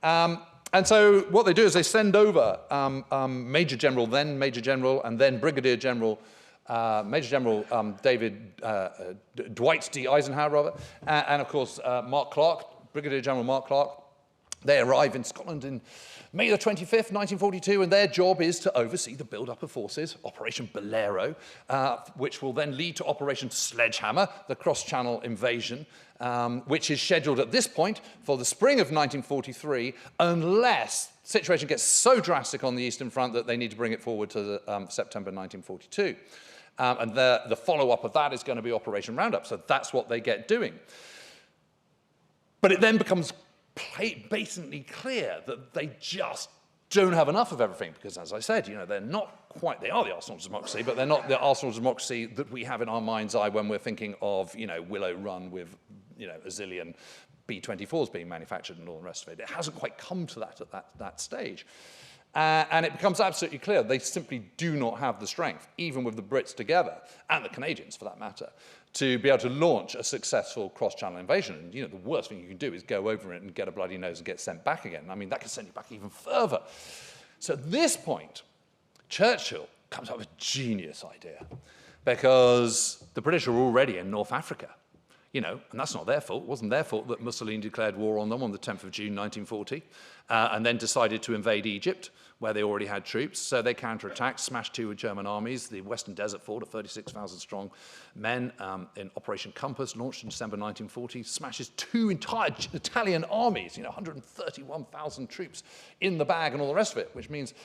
And so what they do is they send over Major General, and then Brigadier General Major General Dwight D. Eisenhower, and of course Mark Clark, Brigadier General Mark Clark. They arrive in Scotland in May the 25th, 1942, and their job is to oversee the build-up of forces, Operation Bolero, which will then lead to Operation Sledgehammer, the cross-channel invasion, which is scheduled at this point for the spring of 1943, unless the situation gets so drastic on the Eastern Front that they need to bring it forward to September 1942. And the follow-up of that is going to be Operation Roundup, so that's what they get doing. But it then becomes blatantly clear that they just don't have enough of everything, because, as I said, they're not quite, they are the arsenal of democracy, but they're not the arsenal of democracy that we have in our mind's eye when we're thinking of, Willow Run with, a zillion B-24s being manufactured and all the rest of it. It hasn't quite come to that at that stage. And it becomes absolutely clear they simply do not have the strength, even with the Brits together, and the Canadians for that matter, to be able to launch a successful cross-channel invasion. And, the worst thing you can do is go over it and get a bloody nose and get sent back again. I mean, that can send you back even further. So at this point, Churchill comes up with a genius idea, because the British are already in North Africa. And that's not their fault. It wasn't their fault that Mussolini declared war on them on the 10th of June, 1940, and then decided to invade Egypt, where they already had troops. So they counterattacked, smashed two German armies. The Western Desert Fort of 36,000 strong men in Operation Compass, launched in December 1940, smashes two entire Italian armies, 131,000 troops in the bag and all the rest of it, which means,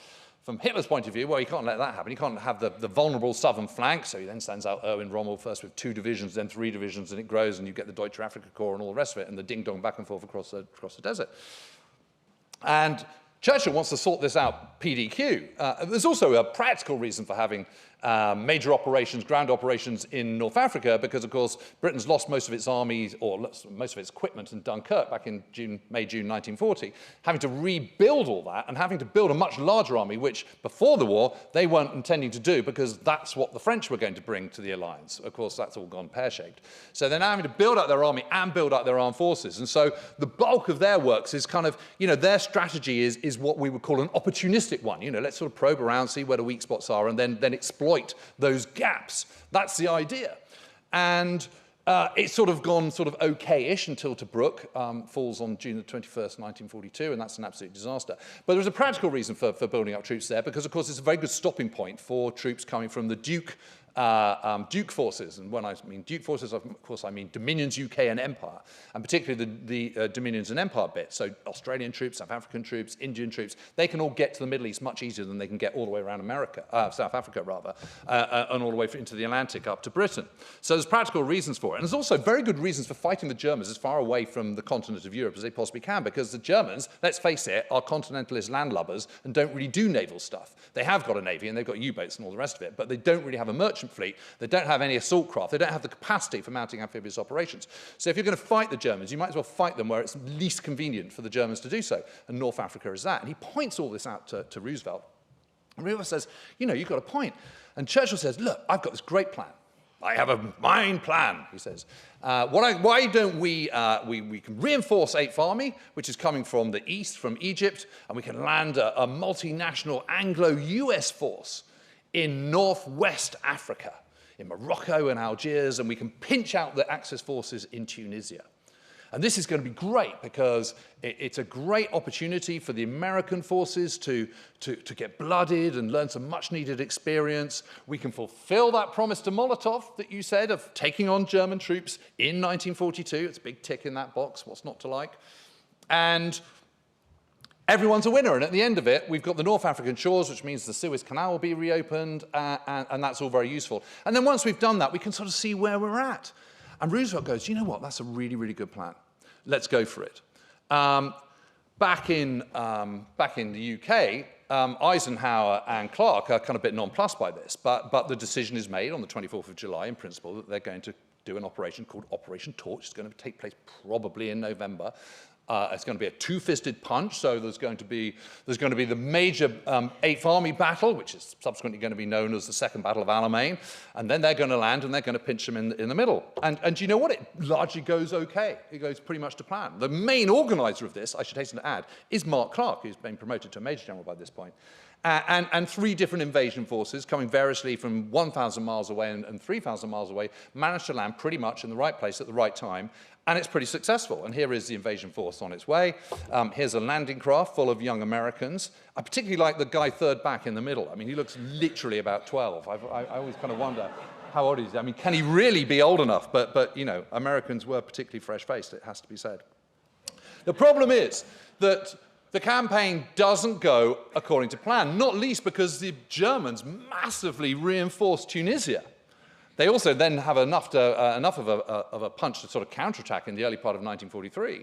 from Hitler's point of view, well, you can't let that happen. You can't have the vulnerable southern flank, so he then sends out Erwin Rommel first with 2 divisions, then 3 divisions, and it grows, and you get the Deutsche Afrika Korps and all the rest of it, and the ding-dong back and forth across the desert. And Churchill wants to sort this out PDQ. There's also a practical reason for having major operations, ground operations in North Africa, because, of course, Britain's lost most of its armies, or most of its equipment in Dunkirk back in May, June 1940, having to rebuild all that and having to build a much larger army, which before the war they weren't intending to do because that's what the French were going to bring to the alliance. Of course, that's all gone pear-shaped. So they're now having to build up their army and build up their armed forces. And so the bulk of their works is kind of, their strategy is what we would call an opportunistic one. Let's sort of probe around, see where the weak spots are, and then exploit those gaps. That's the idea. And it's sort of gone sort of okay-ish until Tobruk falls on June the 21st, 1942, and that's an absolute disaster. But there's a practical reason for building up troops there, because, of course, it's a very good stopping point for troops coming from the Duke forces. And when I mean Duke forces, of course, I mean Dominions, UK, and Empire, and particularly the Dominions and Empire bit. So Australian troops, South African troops, Indian troops, they can all get to the Middle East much easier than they can get all the way around South Africa, rather, and all the way into the Atlantic up to Britain. So there's practical reasons for it. And there's also very good reasons for fighting the Germans as far away from the continent of Europe as they possibly can, because the Germans, let's face it, are continentalist landlubbers and don't really do naval stuff. They have got a navy and they've got U-boats and all the rest of it, but they don't really have a merchant fleet. They don't have any assault craft. They don't have the capacity for mounting amphibious operations. So if you're going to fight the Germans, you might as well fight them where it's least convenient for the Germans to do so. And North Africa is that. And he points all this out to Roosevelt. And Roosevelt says, you've got a point. And Churchill says, look, I've got this great plan. I have a mine plan, he says. Why don't we can reinforce 8th Army, which is coming from the east, from Egypt, and we can land a multinational Anglo-US force in northwest Africa, in Morocco and Algiers, and we can pinch out the Axis forces in Tunisia. And this is going to be great because it's a great opportunity for the American forces to get blooded and learn some much-needed experience. We can fulfill that promise to Molotov that you said of taking on German troops in 1942. It's a big tick in that box, what's not to like. And everyone's a winner, and at the end of it, we've got the North African shores, which means the Suez Canal will be reopened, and that's all very useful. And then once we've done that, we can sort of see where we're at. And Roosevelt goes, you know what, that's a really, really good plan. Let's go for it. Back in the UK, Eisenhower and Clark are kind of a bit nonplussed by this, but the decision is made on the 24th of July, in principle, that they're going to do an operation called Operation Torch. It's going to take place probably in November. It's going to be a two-fisted punch, so there's going to be the major 8th Army battle, which is subsequently going to be known as the Second Battle of Alamein, and then they're going to land and they're going to pinch them in the middle. And you know what? It largely goes okay. It goes pretty much to plan. The main organizer of this, I should hasten to add, is Mark Clark, who's been promoted to a Major General by this point. And 3 different invasion forces coming variously from 1,000 miles away and 3,000 miles away managed to land pretty much in the right place at the right time, and it's pretty successful. And here is the invasion force on its way. Here's a landing craft full of young Americans. I particularly like the guy third back in the middle. I mean, he looks literally about 12. I always kind of wonder how old he is. I mean, can he really be old enough? But Americans were particularly fresh-faced, it has to be said. The problem is that the campaign doesn't go according to plan, not least because the Germans massively reinforced Tunisia. They also then have enough of a punch to sort of counterattack in the early part of 1943.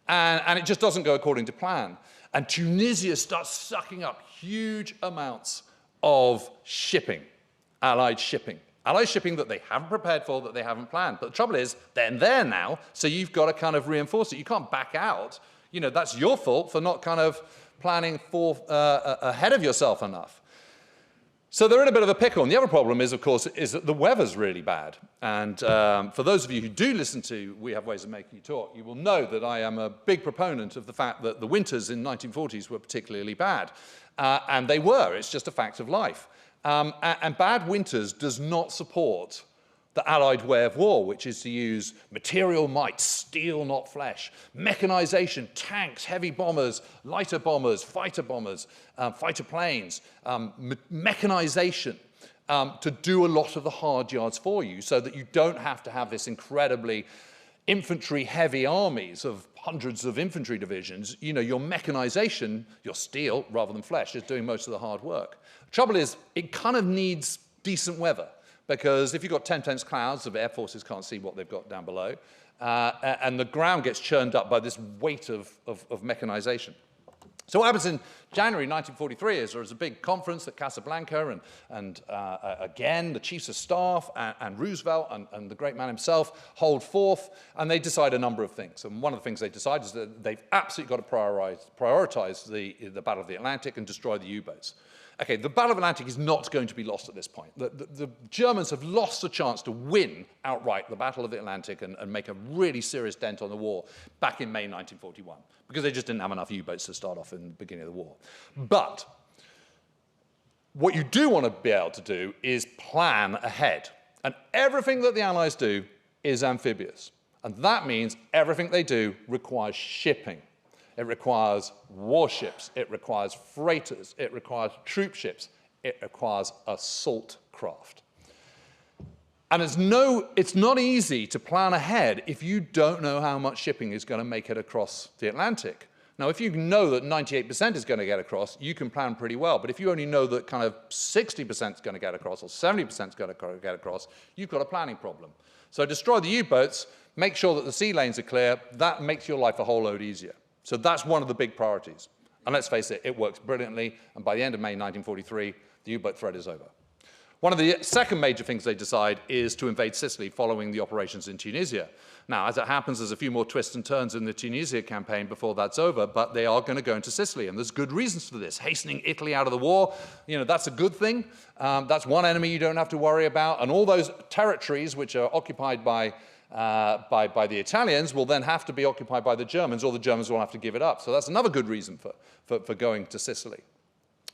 And it just doesn't go according to plan. And Tunisia starts sucking up huge amounts of shipping, Allied shipping. Allied shipping that they haven't prepared for, that they haven't planned. But the trouble is, they're there now, so you've got to kind of reinforce it. You can't back out. That's your fault for not kind of planning ahead of yourself enough. So they're in a bit of a pickle. And the other problem is, of course, is that the weather's really bad. And for those of you who do listen to We Have Ways of Making You Talk, you will know that I am a big proponent of the fact that the winters in 1940s were particularly bad. And they were. It's just a fact of life. And bad winters does not support the Allied way of war, which is to use material might, steel, not flesh, mechanization, tanks, heavy bombers, lighter bombers, fighter planes, mechanization to do a lot of the hard yards for you so that you don't have to have this incredibly infantry-heavy armies of hundreds of infantry divisions. Your mechanization, your steel, rather than flesh, is doing most of the hard work. The trouble is, it kind of needs decent weather. Because if you've got 10 dense clouds, the air forces can't see what they've got down below, and the ground gets churned up by this weight of mechanization. So what happens in January 1943 is there's a big conference at Casablanca, and again, the chiefs of staff and Roosevelt and the great man himself hold forth, and they decide a number of things. And one of the things they decide is that they've absolutely got to prioritize the Battle of the Atlantic and destroy the U-boats. Okay, the Battle of the Atlantic is not going to be lost at this point. The Germans have lost the chance to win outright the Battle of the Atlantic and make a really serious dent on the war back in May 1941, because they just didn't have enough U-boats to start off in the beginning of the war. But what you do want to be able to do is plan ahead. And everything that the Allies do is amphibious. And that means everything they do requires shipping. It requires warships, it requires freighters, it requires troop ships, it requires assault craft. And it's not easy to plan ahead if you don't know how much shipping is going to make it across the Atlantic. Now, if you know that 98% is going to get across, you can plan pretty well. But if you only know that kind of 60% is going to get across or 70% is going to get across, you've got a planning problem. So destroy the U-boats, make sure that the sea lanes are clear. That makes your life a whole load easier. So that's one of the big priorities. And let's face it, it works brilliantly. And by the end of May 1943, the U-boat threat is over. One of the second major things they decide is to invade Sicily following the operations in Tunisia. Now, as it happens, there's a few more twists and turns in the Tunisia campaign before that's over, but they are going to go into Sicily, and there's good reasons for this. Hastening Italy out of the war, that's a good thing. That's one enemy you don't have to worry about, and all those territories which are occupied by the Italians will then have to be occupied by the Germans, or the Germans will have to give it up. So that's another good reason for going to Sicily.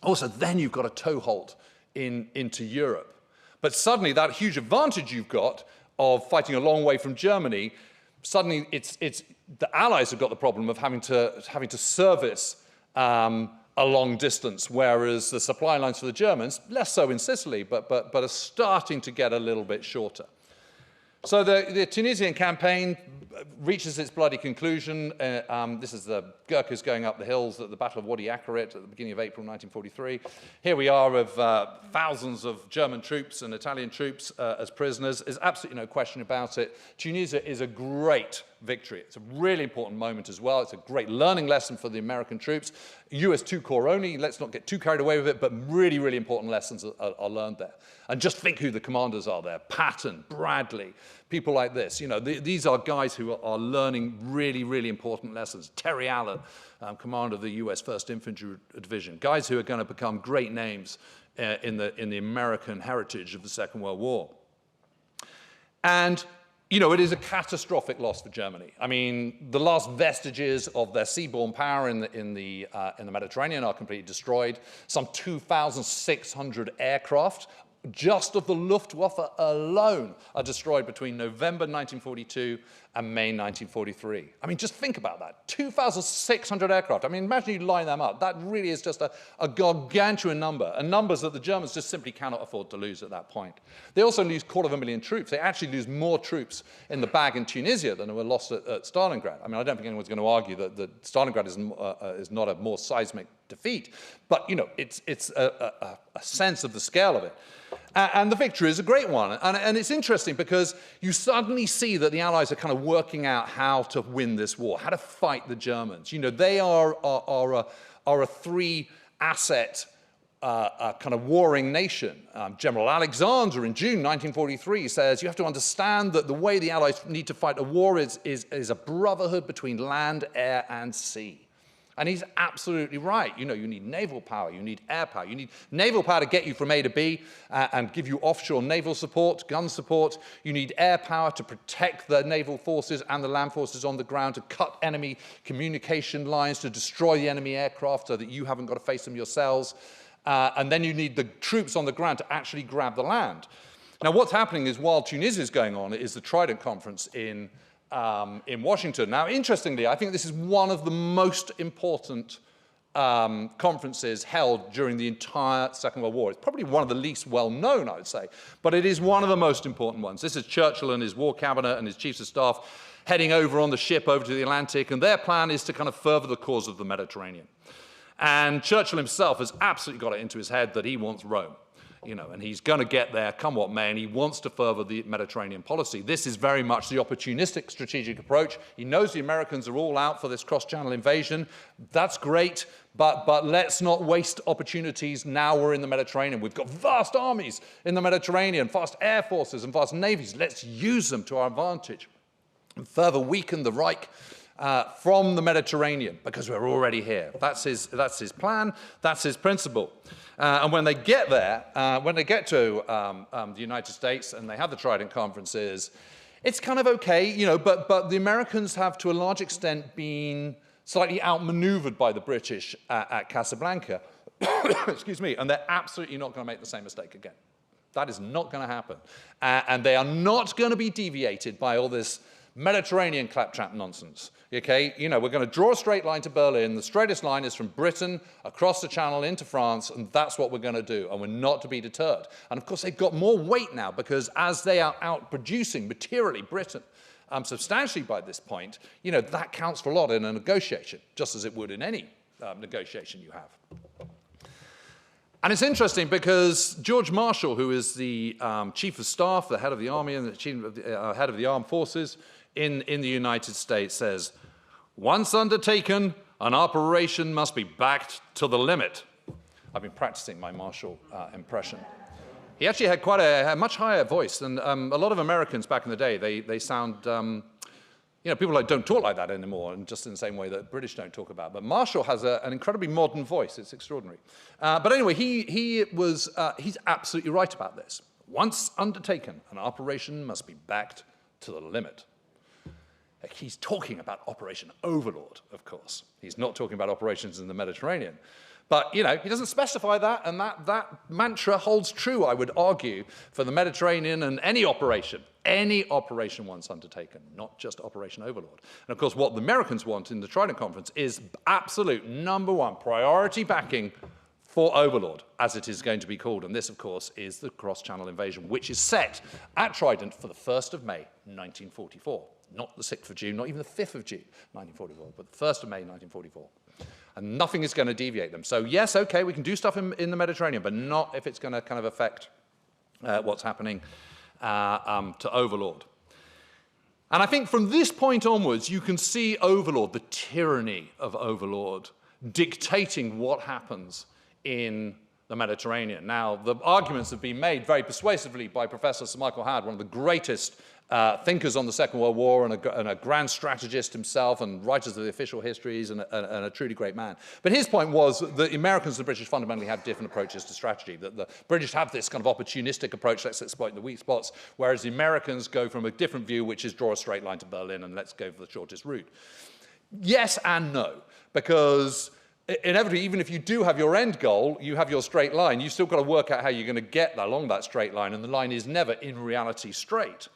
Also, then you've got a toehold into Europe. But suddenly that huge advantage you've got of fighting a long way from Germany, suddenly it's the Allies have got the problem of having to service a long distance, whereas the supply lines for the Germans, less so in Sicily, but are starting to get a little bit shorter. So the Tunisian campaign reaches its bloody conclusion. This is the Gurkhas going up the hills at the Battle of Wadi Akarit at the beginning of April 1943. Here we are with thousands of German troops and Italian troops as prisoners. There's absolutely no question about it. Tunisia is a great victory. It's a really important moment as well. It's a great learning lesson for the American troops. US 2 Corps only, let's not get too carried away with it, but really, really important lessons are learned there. And just think who the commanders are there. Patton, Bradley, people like this. These are guys who are learning really, really important lessons. Terry Allen, commander of the US 1st Infantry Division. Guys who are going to become great names in the American heritage of the Second World War. And it is a catastrophic loss for Germany. I mean, the last vestiges of their seaborne power in the Mediterranean are completely destroyed. Some 2,600 aircraft, just of the Luftwaffe alone, are destroyed between November 1942 and May 1943. I mean, just think about that. 2,600 aircraft. I mean, imagine you line them up. That really is just a gargantuan number, and numbers that the Germans just simply cannot afford to lose at that point. They also lose 250,000 troops. They actually lose more troops in the bag in Tunisia than were lost at Stalingrad. I mean, I don't think anyone's going to argue that Stalingrad is not a more seismic defeat, but, it's a sense of the scale of it. And the victory is a great one. And it's interesting because you suddenly see that the Allies are kind of working out how to win this war, how to fight the Germans. They are a three-asset kind of warring nation. General Alexander in June 1943 says, you have to understand that the way the Allies need to fight a war is a brotherhood between land, air, and sea. And he's absolutely right. You need naval power, you need air power, you need naval power to get you from A to B and give you offshore naval support, gun support. You need air power to protect the naval forces and the land forces on the ground, to cut enemy communication lines, to destroy the enemy aircraft so that you haven't got to face them yourselves. And then you need the troops on the ground to actually grab the land. Now, what's happening is while Tunisia is going on, is the Trident Conference in Washington. Now, interestingly, I think this is one of the most important conferences held during the entire Second World War. It's probably one of the least well-known, I would say, but it is one of the most important ones. This is Churchill and his war cabinet and his chiefs of staff heading over on the ship over to the Atlantic, and their plan is to kind of further the cause of the Mediterranean. And Churchill himself has absolutely got it into his head that he wants Rome. and he's going to get there, come what may, and he wants to further the Mediterranean policy. This is very much the opportunistic strategic approach. He knows the Americans are all out for this cross-channel invasion. That's great, but let's not waste opportunities now we're in the Mediterranean. We've got vast armies in the Mediterranean, vast air forces and vast navies. Let's use them to our advantage and further weaken the Reich from the Mediterranean, because we're already here. That's his plan, that's his principle. And when they get there, when they get to the United States and they have the Trident conferences, it's kind of okay, but the Americans have to a large extent been slightly outmaneuvered by the British at Casablanca, excuse me, and they're absolutely not going to make the same mistake again. That is not going to happen. And they are not going to be deviated by all this Mediterranean claptrap nonsense. Okay, we're going to draw a straight line to Berlin. The straightest line is from Britain across the Channel into France, and that's what we're going to do, and we're not to be deterred. And of course, they've got more weight now, because as they are outproducing materially Britain substantially by this point, that counts for a lot in a negotiation, just as it would in any negotiation you have. And it's interesting because George Marshall, who is the chief of staff, the head of the army and the head of the armed forces in the United States, says, "Once undertaken, an operation must be backed to the limit." I've been practicing my Marshall impression. He actually had quite a much higher voice than a lot of Americans back in the day. They sound, people don't talk like that anymore, and just in the same way that British don't talk about. But Marshall has an incredibly modern voice. It's extraordinary. But anyway, he's absolutely right about this. Once undertaken, an operation must be backed to the limit. He's talking about Operation Overlord, of course. He's not talking about operations in the Mediterranean. But, he doesn't specify that, and that mantra holds true, I would argue, for the Mediterranean and any operation once undertaken, not just Operation Overlord. And, of course, what the Americans want in the Trident Conference is absolute #1 priority backing for Overlord, as it is going to be called. And this, of course, is the cross-channel invasion, which is set at Trident for the 1st of May, 1944. Not the 6th of June, not even the 5th of June, 1944, but the 1st of May, 1944. And nothing is going to deviate them. So yes, okay, we can do stuff in the Mediterranean, but not if it's going to kind of affect what's happening to Overlord. And I think from this point onwards, you can see Overlord, the tyranny of Overlord, dictating what happens in the Mediterranean. Now, the arguments have been made very persuasively by Professor Sir Michael Howard, one of the greatest thinkers on the Second World War and a grand strategist himself and writers of the official histories and a truly great man. But his point was that the Americans and the British fundamentally have different approaches to strategy, that the British have this kind of opportunistic approach, let's exploit the weak spots, whereas the Americans go from a different view, which is draw a straight line to Berlin and let's go for the shortest route. Yes and no, because inevitably, even if you do have your end goal, you have your straight line, you've still got to work out how you're going to get along that straight line, and the line is never in reality straight.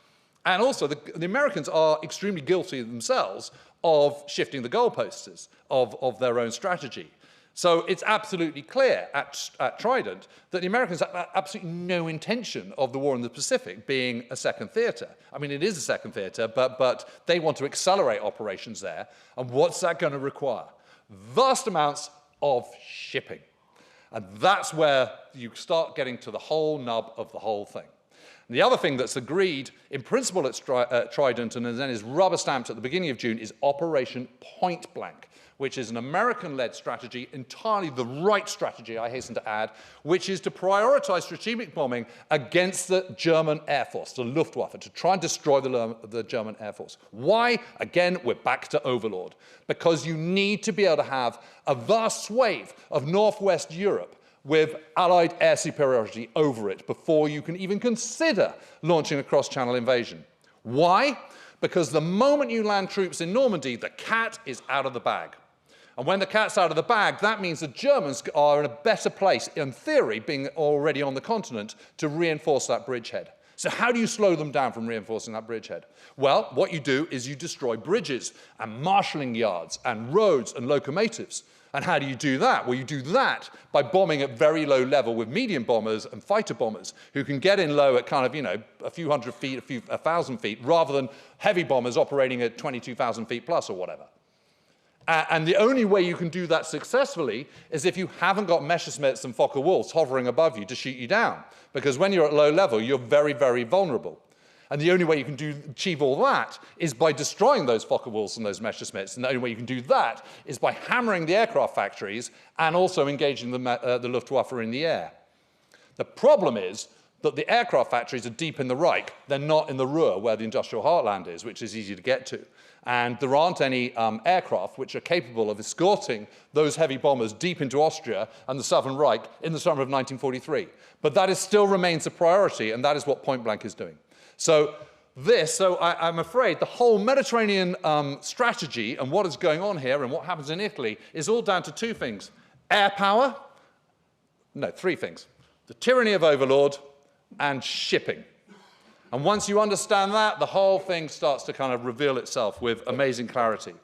And also, the Americans are extremely guilty themselves of shifting the goalposts of their own strategy. So it's absolutely clear at Trident that the Americans have absolutely no intention of the war in the Pacific being a second theater. I mean, it is a second theater, but they want to accelerate operations there. And what's that going to require? Vast amounts of shipping. And that's where you start getting to the whole nub of the whole thing. And the other thing that's agreed in principle at Trident and then is rubber stamped at the beginning of June is Operation Point Blank, which is an American-led strategy, entirely the right strategy, I hasten to add, which is to prioritize strategic bombing against the German Air Force, the Luftwaffe, to try and destroy the German Air Force. Why? Again, we're back to Overlord. Because you need to be able to have a vast swathe of northwest Europe with Allied air superiority over it before you can even consider launching a cross-channel invasion. Why? Because the moment you land troops in Normandy, the cat is out of the bag. And when the cat's out of the bag, that means the Germans are in a better place, in theory, being already on the continent, to reinforce that bridgehead. So how do you slow them down from reinforcing that bridgehead? Well, what you do is you destroy bridges and marshalling yards and roads and locomotives. And how do you do that? Well, you do that by bombing at very low level with medium bombers and fighter bombers who can get in low at kind of, a few hundred feet, a thousand feet, rather than heavy bombers operating at 22,000 feet plus or whatever. And the only way you can do that successfully is if you haven't got Messerschmitts and Fokker-Wulfs hovering above you to shoot you down. Because when you're at low level, you're very, very vulnerable. And the only way you can achieve all that is by destroying those Fokker-Wulfs and those Messerschmitts. And the only way you can do that is by hammering the aircraft factories and also engaging the Luftwaffe in the air. The problem is that the aircraft factories are deep in the Reich. They're not in the Ruhr, where the industrial heartland is, which is easy to get to. And there aren't any aircraft which are capable of escorting those heavy bombers deep into Austria and the Southern Reich in the summer of 1943. But that still remains a priority, and that is what Point Blank is doing. So I'm afraid the whole Mediterranean strategy and what is going on here and what happens in Italy is all down to two things. Air power, no, three things. The tyranny of overlord and shipping. And once you understand that, the whole thing starts to kind of reveal itself with amazing clarity.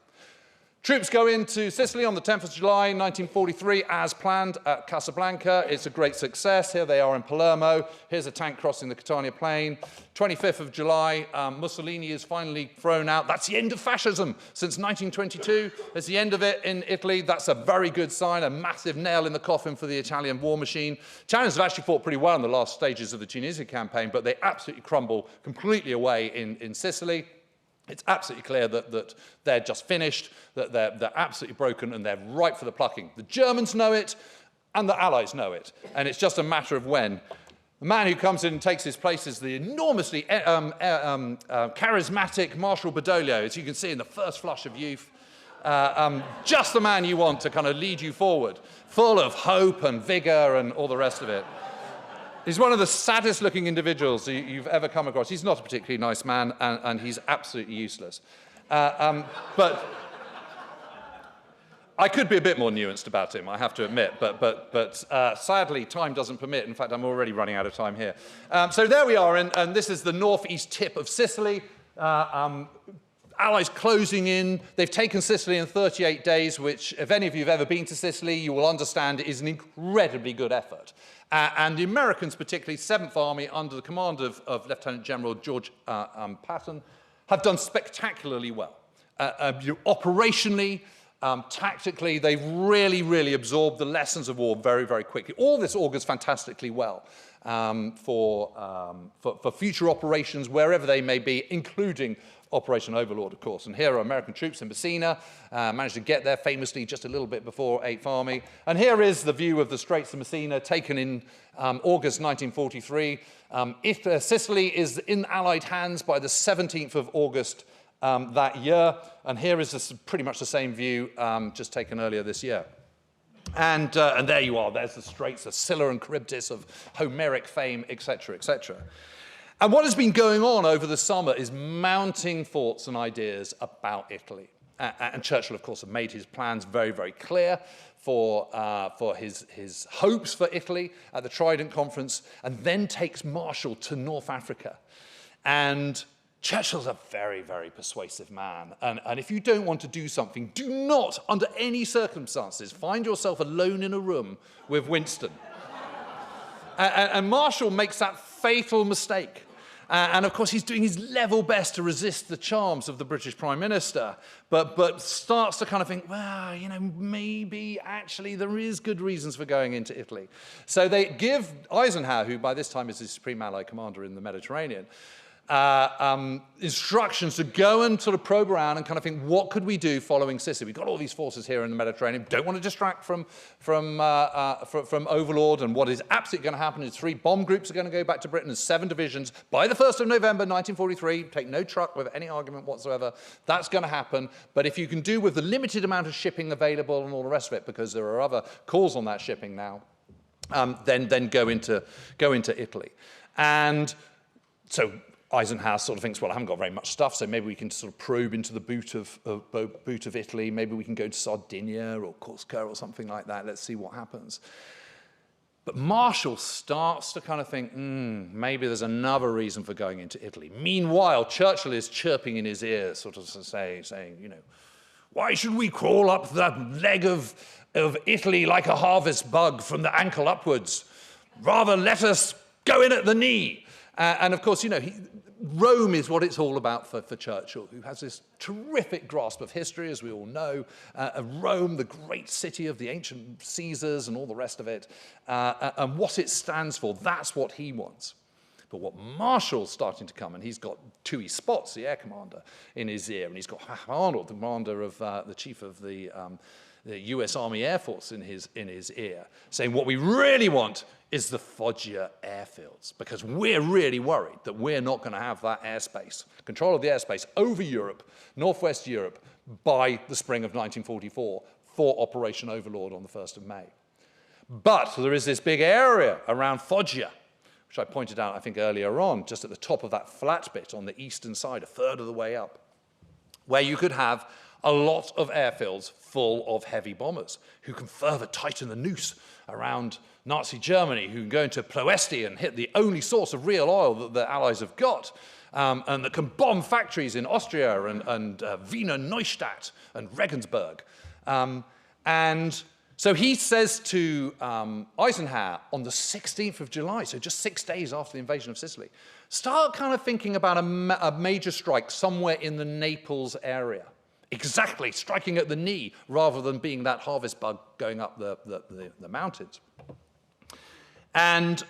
Troops go into Sicily on the 10th of July, 1943, as planned at Casablanca. It's a great success. Here they are in Palermo. Here's a tank crossing the Catania Plain. 25th of July, Mussolini is finally thrown out. That's the end of fascism since 1922. It's the end of it in Italy. That's a very good sign, a massive nail in the coffin for the Italian war machine. Italians have actually fought pretty well in the last stages of the Tunisia campaign, but they absolutely crumble completely away in Sicily. It's absolutely clear that they're just finished, that they're absolutely broken, and they're ripe for the plucking. The Germans know it, and the Allies know it, and it's just a matter of when. The man who comes in and takes his place is the enormously charismatic Marshal Badoglio, as you can see in the first flush of youth. Just the man you want to kind of lead you forward, full of hope and vigor and all the rest of it. He's one of the saddest-looking individuals you've ever come across. He's not a particularly nice man, and he's absolutely useless. But I could be a bit more nuanced about him, I have to admit, but sadly, time doesn't permit. In fact, I'm already running out of time here. So there we are, and this is the northeast tip of Sicily. Allies closing in. They've taken Sicily in 38 days, which, if any of you have ever been to Sicily, you will understand is an incredibly good effort. And the Americans, particularly 7th Army, under the command of Lieutenant General George Patton, have done spectacularly well. Operationally, tactically, they've really, really absorbed the lessons of war very, very quickly. All this augurs fantastically well for future operations, wherever they may be, including Operation Overlord, of course. And here are American troops in Messina, managed to get there famously just a little bit before 8th Army. And here is the view of the Straits of Messina, taken in August 1943. Sicily is in Allied hands by the 17th of August that year. And here is pretty much the same view, just taken earlier this year. And there you are. There's the Straits of Scylla and Charybdis of Homeric fame, etc., etc. And what has been going on over the summer is mounting thoughts and ideas about Italy. And Churchill, of course, had made his plans very, very clear for his hopes for Italy at the Trident Conference, and then takes Marshall to North Africa. And Churchill's a very, very persuasive man. And if you don't want to do something, do not, under any circumstances, find yourself alone in a room with Winston. And Marshall makes that fatal mistake. And of course, he's doing his level best to resist the charms of the British Prime Minister, but starts to kind of think, well, you know, maybe actually there is good reasons for going into Italy. So they give Eisenhower, who by this time is the Supreme Allied Commander in the Mediterranean, instructions to go and sort of probe around and kind of think, what could we do following Sicily? We've got all these forces here in the Mediterranean. Don't want to distract from Overlord. And what is absolutely going to happen is 3 bomb groups are going to go back to Britain and 7 divisions by the 1st of November, 1943. Take no truck with any argument whatsoever. That's going to happen. But if you can do with the limited amount of shipping available and all the rest of it, because there are other calls on that shipping now, then go into Italy. And so Eisenhower sort of thinks, well, I haven't got very much stuff, so maybe we can sort of probe into the boot of Italy. Maybe we can go to Sardinia or Corsica or something like that. Let's see what happens. But Marshall starts to kind of think, maybe there's another reason for going into Italy. Meanwhile, Churchill is chirping in his ear, sort of saying, you know, why should we crawl up that leg of Italy like a harvest bug from the ankle upwards? Rather let us go in at the knee. And of course, you know, Rome is what it's all about for Churchill, who has this terrific grasp of history, as we all know. Rome, the great city of the ancient Caesars and all the rest of it, and what it stands for, that's what he wants. But what Marshall's starting to come, and he's got Tui Spots, the air commander, in his ear, and he's got Arnold, the commander of the chief of the US Army Air Force in his ear, saying what we really want is the Foggia airfields, because we're really worried that we're not going to have that airspace, control of the airspace over Europe, Northwest Europe, by the spring of 1944 for Operation Overlord on the 1st of May. But there is this big area around Foggia, which I pointed out, I think, earlier on, just at the top of that flat bit on the eastern side, a third of the way up, where you could have a lot of airfields full of heavy bombers who can further tighten the noose around Nazi Germany, who can go into Ploesti and hit the only source of real oil that the Allies have got, and that can bomb factories in Austria and Wiener Neustadt and Regensburg. And so he says to Eisenhower on the 16th of July, so just 6 days after the invasion of Sicily, start kind of thinking about a major strike somewhere in the Naples area. Exactly, striking at the knee rather than being that harvest bug going up the mountains. And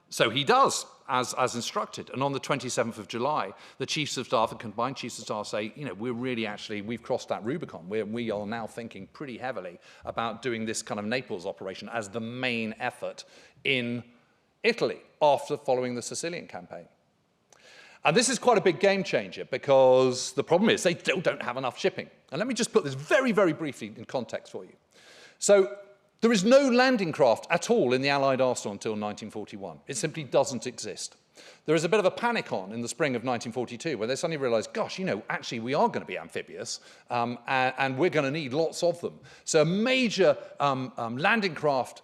so he does, as instructed. And on the 27th of July, the chiefs of staff and combined chiefs of staff say, you know, we've crossed that Rubicon. We are now thinking pretty heavily about doing this kind of Naples operation as the main effort in Italy following the Sicilian campaign. And this is quite a big game changer, because the problem is they still don't have enough shipping. And let me just put this very, very briefly in context for you. So there is no landing craft at all in the Allied arsenal until 1941. It simply doesn't exist. There is a bit of a panic in the spring of 1942, where they suddenly realize, gosh, you know, actually we are going to be amphibious, and we're going to need lots of them. So a major landing craft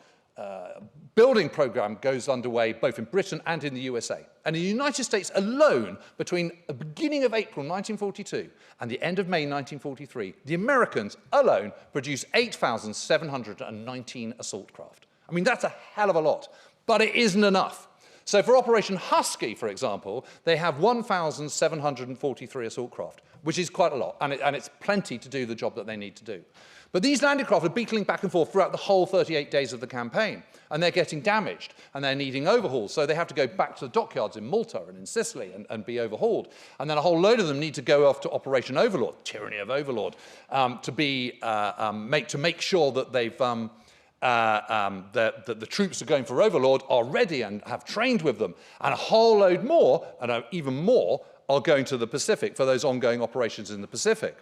building program goes underway both in Britain and in the USA. And in the United States alone, between the beginning of April 1942 and the end of May 1943, the Americans alone produced 8,719 assault craft. I mean, that's a hell of a lot, but it isn't enough. So for Operation Husky, for example, they have 1,743 assault craft, which is quite a lot, and it's plenty to do the job that they need to do. But these landing craft are beetling back and forth throughout the whole 38 days of the campaign, and they're getting damaged, and they're needing overhauls, so they have to go back to the dockyards in Malta and in Sicily and be overhauled. And then a whole load of them need to go off to Operation Overlord, tyranny of Overlord, to make sure that they've that the troops are going for Overlord are ready and have trained with them, and a whole load more, and even more, are going to the Pacific for those ongoing operations in the Pacific.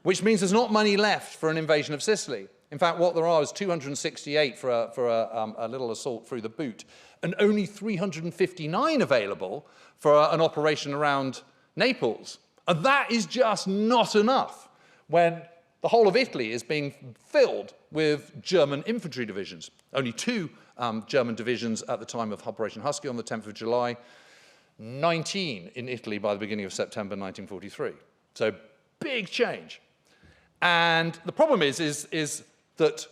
Which means there's not money left for an invasion of Sicily. In fact, what there are is 268 for a little assault through the boot, and only 359 available for an operation around Naples. And that is just not enough when the whole of Italy is being filled with German infantry divisions. Only 2 German divisions at the time of Operation Husky on the 10th of July, 19 in Italy by the beginning of September 1943. So big change. And the problem is that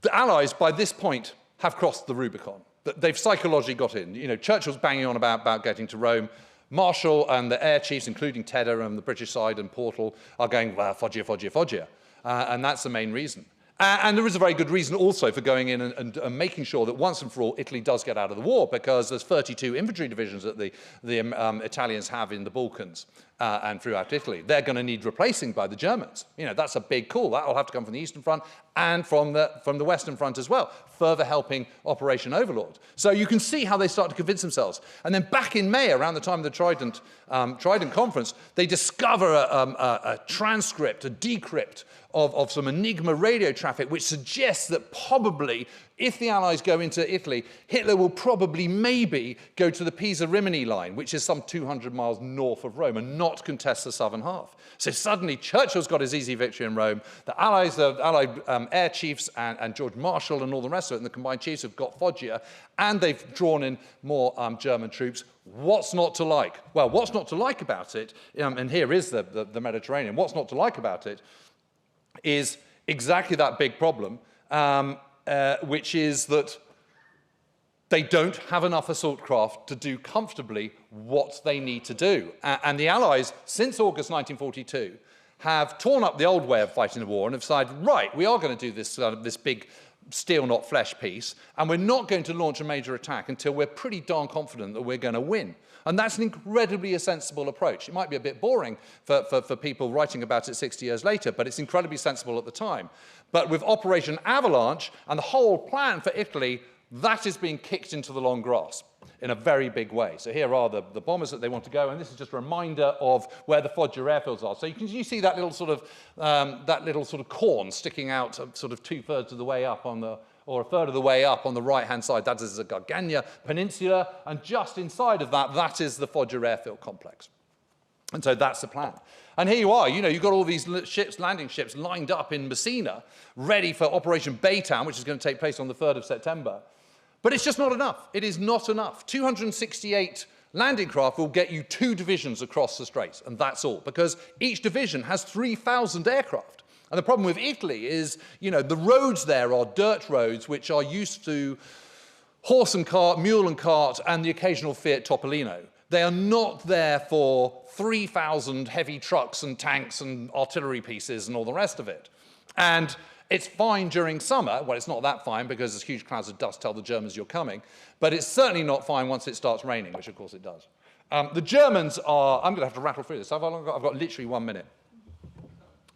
the Allies, by this point, have crossed the Rubicon. They've psychologically got in. You know, Churchill's banging on about getting to Rome. Marshall and the air chiefs, including Tedder and the British side and Portal, are going, well, Foggia, Foggia, Foggia. And that's the main reason. And there is a very good reason also for going in and making sure that once and for all Italy does get out of the war, because there's 32 infantry divisions that the Italians have in the Balkans and throughout Italy. They're going to need replacing by the Germans. You know, that's a big call. That will have to come from the Eastern Front and from the Western Front as well, further helping Operation Overlord. So you can see how they start to convince themselves. And then back in May, around the time of the Trident Conference, they discover a transcript, a decrypt of some Enigma radio traffic, which suggests that probably, if the Allies go into Italy, Hitler will probably maybe go to the Pisa-Rimini line, which is some 200 miles north of Rome, and not contest the southern half. So suddenly Churchill's got his easy victory in Rome. The Allies, the Allied air chiefs and George Marshall and all the rest of it, and the combined chiefs have got Foggia, and they've drawn in more German troops. What's not to like? Well, what's not to like about it, and here is the Mediterranean, what's not to like about it is exactly that big problem, which is that they don't have enough assault craft to do comfortably what they need to do. And the Allies, since August 1942, have torn up the old way of fighting the war and have decided, right, we are going to do this big steel, not flesh piece, and we're not going to launch a major attack until we're pretty darn confident that we're going to win. And that's an incredibly sensible approach. It might be a bit boring for people writing about it 60 years later, but it's incredibly sensible at the time. But with Operation Avalanche and the whole plan for Italy, that is being kicked into the long grass in a very big way. So here are the bombers that they want to go, and this is just a reminder of where the Foggia airfields are. So you see that little sort of corn sticking out sort of 2/3 of the way up on the, or a third of the way up on the right-hand side. That is the Gargagna Peninsula, and just inside of that, that is the Foggia airfield complex. And so that's the plan. And here you are, you've got all these ships, landing ships lined up in Messina, ready for Operation Baytown, which is going to take place on the 3rd of September. But it's just not enough. It is not enough. 268 landing craft will get you 2 divisions across the Straits, and that's all, because each division has 3,000 aircraft. And the problem with Italy is, the roads there are dirt roads which are used to horse and cart, mule and cart, and the occasional Fiat Topolino. They are not there for 3,000 heavy trucks and tanks and artillery pieces and all the rest of it. And it's fine during summer. Well, it's not that fine because there's huge clouds of dust tell the Germans you're coming. But it's certainly not fine once it starts raining, which of course it does. The Germans are, I'm going to have to rattle through this. I've got literally 1 minute.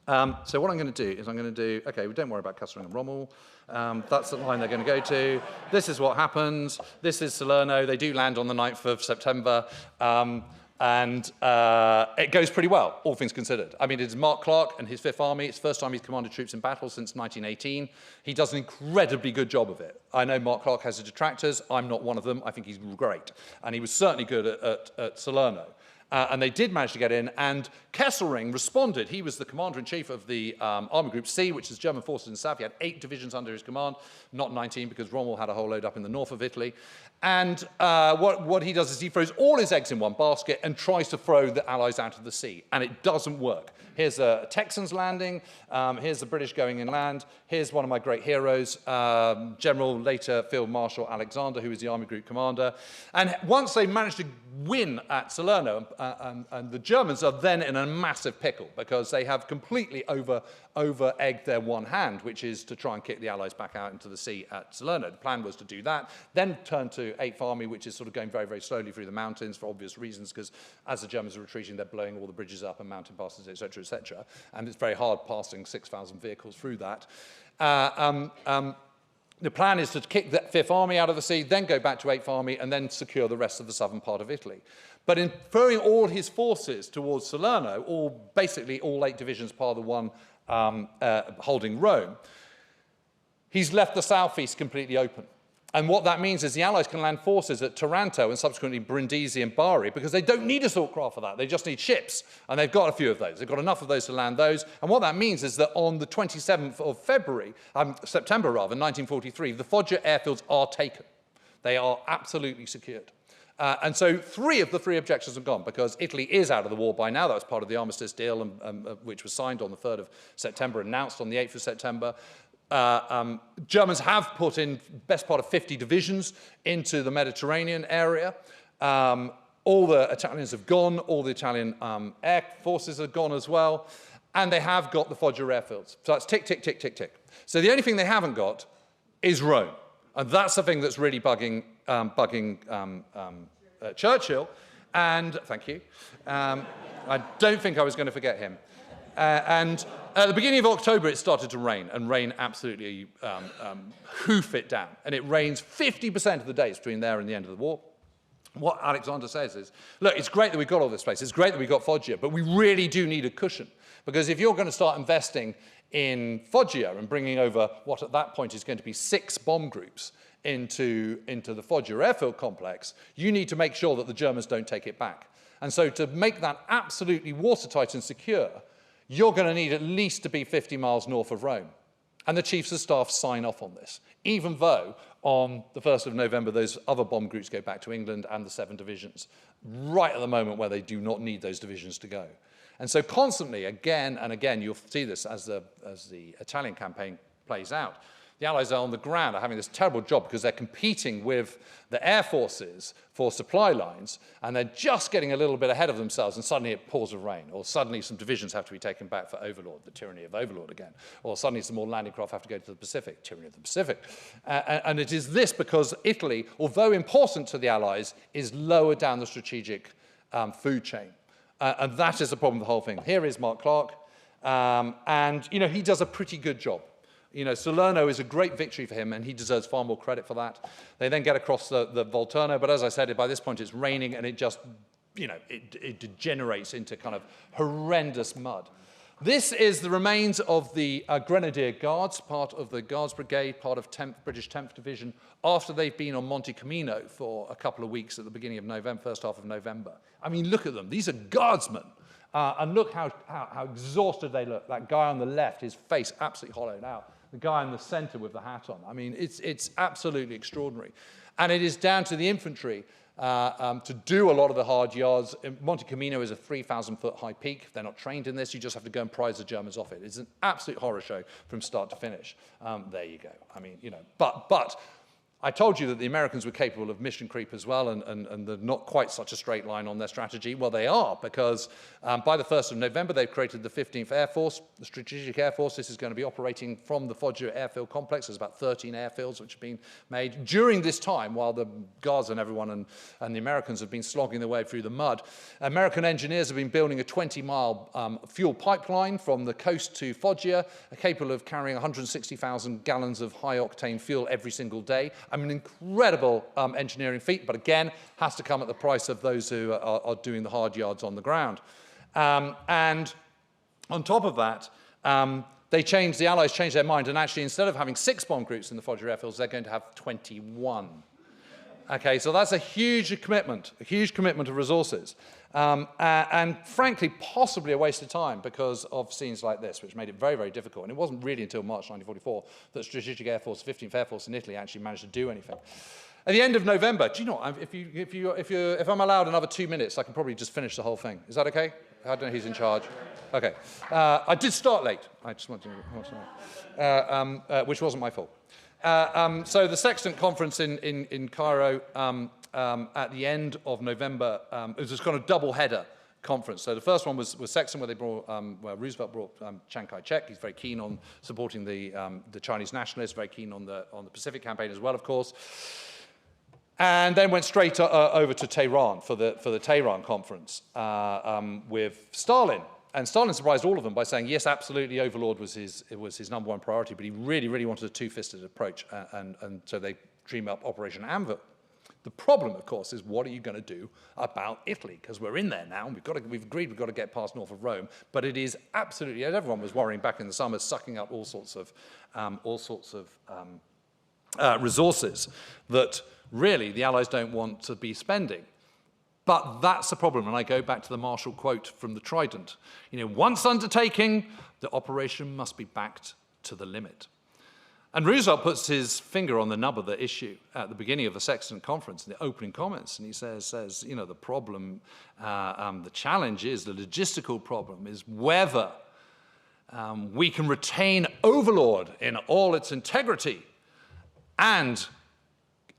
So what I'm going to do is okay, don't worry about Custer and Rommel. That's the line they're going to go to. This is what happens. This is Salerno. They do land on the 9th of September. And it goes pretty well, all things considered. I mean, it's Mark Clark and his 5th Army. It's the first time he's commanded troops in battle since 1918. He does an incredibly good job of it. I know Mark Clark has his detractors. I'm not one of them. I think he's great. And he was certainly good at Salerno. And they did manage to get in, and Kesselring responded. He was the commander-in-chief of the Army Group C, which is German forces in the south. He had 8 divisions under his command, not 19, because Rommel had a whole load up in the north of Italy. And what he does is he throws all his eggs in one basket and tries to throw the Allies out of the sea, and it doesn't work. Here's a Texans landing. Here's the British going inland. Here's one of my great heroes, General, later Field Marshal Alexander, who was the Army Group commander. And once they managed to win at Salerno, and the Germans are then in a massive pickle because they have completely over-egged their one hand, which is to try and kick the Allies back out into the sea at Salerno. The plan was to do that, then turn to 8th Army, which is sort of going very, very slowly through the mountains for obvious reasons, because as the Germans are retreating, they're blowing all the bridges up and mountain passes, etc., etc. And it's very hard passing 6,000 vehicles through that. The plan is to kick the 5th Army out of the sea, then go back to 8th Army, and then secure the rest of the southern part of Italy. But in throwing all his forces towards Salerno, basically all 8 divisions part of the one holding Rome, he's left the southeast completely open. And what that means is the Allies can land forces at Taranto and subsequently Brindisi and Bari, because they don't need assault craft for that. They just need ships. And they've got a few of those. They've got enough of those to land those. And what that means is that on the 27th of September, 1943, the Foggia airfields are taken. They are absolutely secured. And so 3 of the 3 objectives have gone, because Italy is out of the war by now. That was part of the armistice deal, which was signed on the 3rd of September, announced on the 8th of September. Germans have put in best part of 50 divisions into the Mediterranean area. All the Italians have gone, all the Italian air forces have gone as well, and they have got the Foggia airfields. So that's tick, tick, tick, tick, tick. So the only thing they haven't got is Rome, and that's the thing that's really bugging Churchill, and thank you. I don't think I was going to forget him. And at the beginning of October, it started to rain, and rain absolutely hoof it down. And it rains 50% of the days between there and the end of the war. What Alexander says is, look, it's great that we've got all this place. It's great that we've got Foggia, but we really do need a cushion. Because if you're going to start investing in Foggia and bringing over what at that point is going to be 6 bomb groups into the Foggia airfield complex, you need to make sure that the Germans don't take it back. And so to make that absolutely watertight and secure, you're going to need at least to be 50 miles north of Rome. And the chiefs of staff sign off on this, even though on the 1st of November, those other bomb groups go back to England and the 7 divisions, right at the moment where they do not need those divisions to go. And so constantly, again and again, you'll see this as the Italian campaign plays out. The Allies are on the ground are having this terrible job because they're competing with the air forces for supply lines, and they're just getting a little bit ahead of themselves, and suddenly it pours with rain, or suddenly some divisions have to be taken back for Overlord, the tyranny of Overlord again, or suddenly some more landing craft have to go to the Pacific, tyranny of the Pacific. And it is this because Italy, although important to the Allies, is lower down the strategic food chain. And that is the problem with the whole thing. Here is Mark Clark, and he does a pretty good job. Salerno is a great victory for him, and he deserves far more credit for that. They then get across the Volturno, but as I said, by this point it's raining, and it just, it degenerates into kind of horrendous mud. This is the remains of the Grenadier Guards, part of the Guards Brigade, part of British 10th Division, after they've been on Monte Camino for a couple of weeks at the beginning of November, first half of November. I mean, look at them. These are guardsmen. And look how exhausted they look. That guy on the left, his face absolutely hollowed out. The guy in the center with the hat on. I mean, it's absolutely extraordinary. And it is down to the infantry to do a lot of the hard yards. Monte Camino is a 3,000-foot high peak. They're not trained in this. You just have to go and prize the Germans off it. It's an absolute horror show from start to finish. There you go. I mean, but I told you that the Americans were capable of mission creep as well, and they're not quite such a straight line on their strategy. Well, they are, because by the 1st of November, they've created the 15th Air Force, the Strategic Air Force. This is going to be operating from the Foggia Airfield Complex. There's about 13 airfields which have been made. During this time, while the Guards and everyone and the Americans have been slogging their way through the mud, American engineers have been building a 20-mile fuel pipeline from the coast to Foggia, capable of carrying 160,000 gallons of high-octane fuel every single day. I mean, incredible engineering feat, but again, has to come at the price of those who are doing the hard yards on the ground. And on top of that, the Allies changed their mind, and actually, instead of having 6 bomb groups in the Foggia airfields, they're going to have 21. Okay, so that's a huge commitment of resources. And frankly, possibly a waste of time because of scenes like this, which made it very, very difficult. And it wasn't really until March 1944 that Strategic Air Force, 15th Air Force in Italy actually managed to do anything. At the end of November, do you know what, if I'm allowed another 2 minutes, I can probably just finish the whole thing. Is that okay? I don't know who's in charge. Okay. I did start late. I just want to know. Which wasn't my fault. So the Sextant Conference in Cairo at the end of November, it was just kind of double-header conference. So the first one was Sextant, where Roosevelt brought Chiang Kai-shek. He's very keen on supporting the Chinese nationalists, very keen on the Pacific campaign as well, of course. And then went straight over to Tehran for the Tehran conference with Stalin. And Stalin surprised all of them by saying, yes, absolutely, Overlord was his #1 priority, but he really, really wanted a two-fisted approach, and so they dream up Operation Anvil. The problem, of course, is what are you going to do about Italy? Because we're in there now, and we've agreed we've got to get past north of Rome, but it is absolutely, as everyone was worrying back in the summer, sucking up all sorts of resources that really the Allies don't want to be spending. But that's the problem, and I go back to the Marshall quote from the Trident. Once undertaking, the operation must be backed to the limit. And Roosevelt puts his finger on the nub of the issue at the beginning of the Sextant Conference, in the opening comments, and he says, the problem, the challenge is, the logistical problem is whether we can retain Overlord in all its integrity and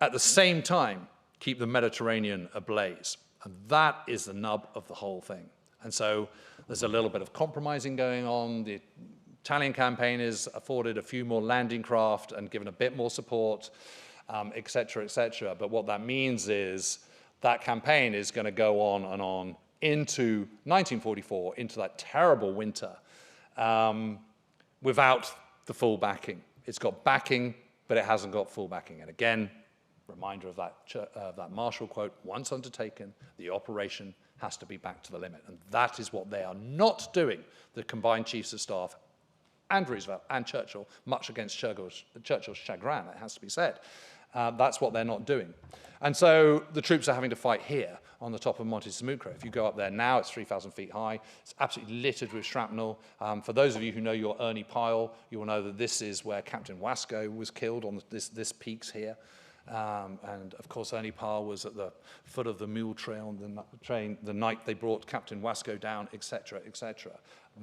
at the same time keep the Mediterranean ablaze. And that is the nub of the whole thing. And so there's a little bit of compromising going on. The Italian campaign is afforded a few more landing craft and given a bit more support, et cetera, et cetera. But what that means is that campaign is going to go on and on into 1944, into that terrible winter, without the full backing. It's got backing, but it hasn't got full backing. And again, reminder of that Marshall quote, once undertaken, the operation has to be back to the limit. And that is what they are not doing, the combined chiefs of staff and Roosevelt and Churchill, much against Churchill's chagrin, it has to be said. That's what they're not doing. And so the troops are having to fight here on the top of Monte Sammucro. If you go up there now, it's 3,000 feet high. It's absolutely littered with shrapnel. For those of you who know your Ernie Pyle, you will know that this is where Captain Wasco was killed on this peaks here. And of course, Ernie Parr was at the foot of the mule trail on the night they brought Captain Wasco down, etc., etc.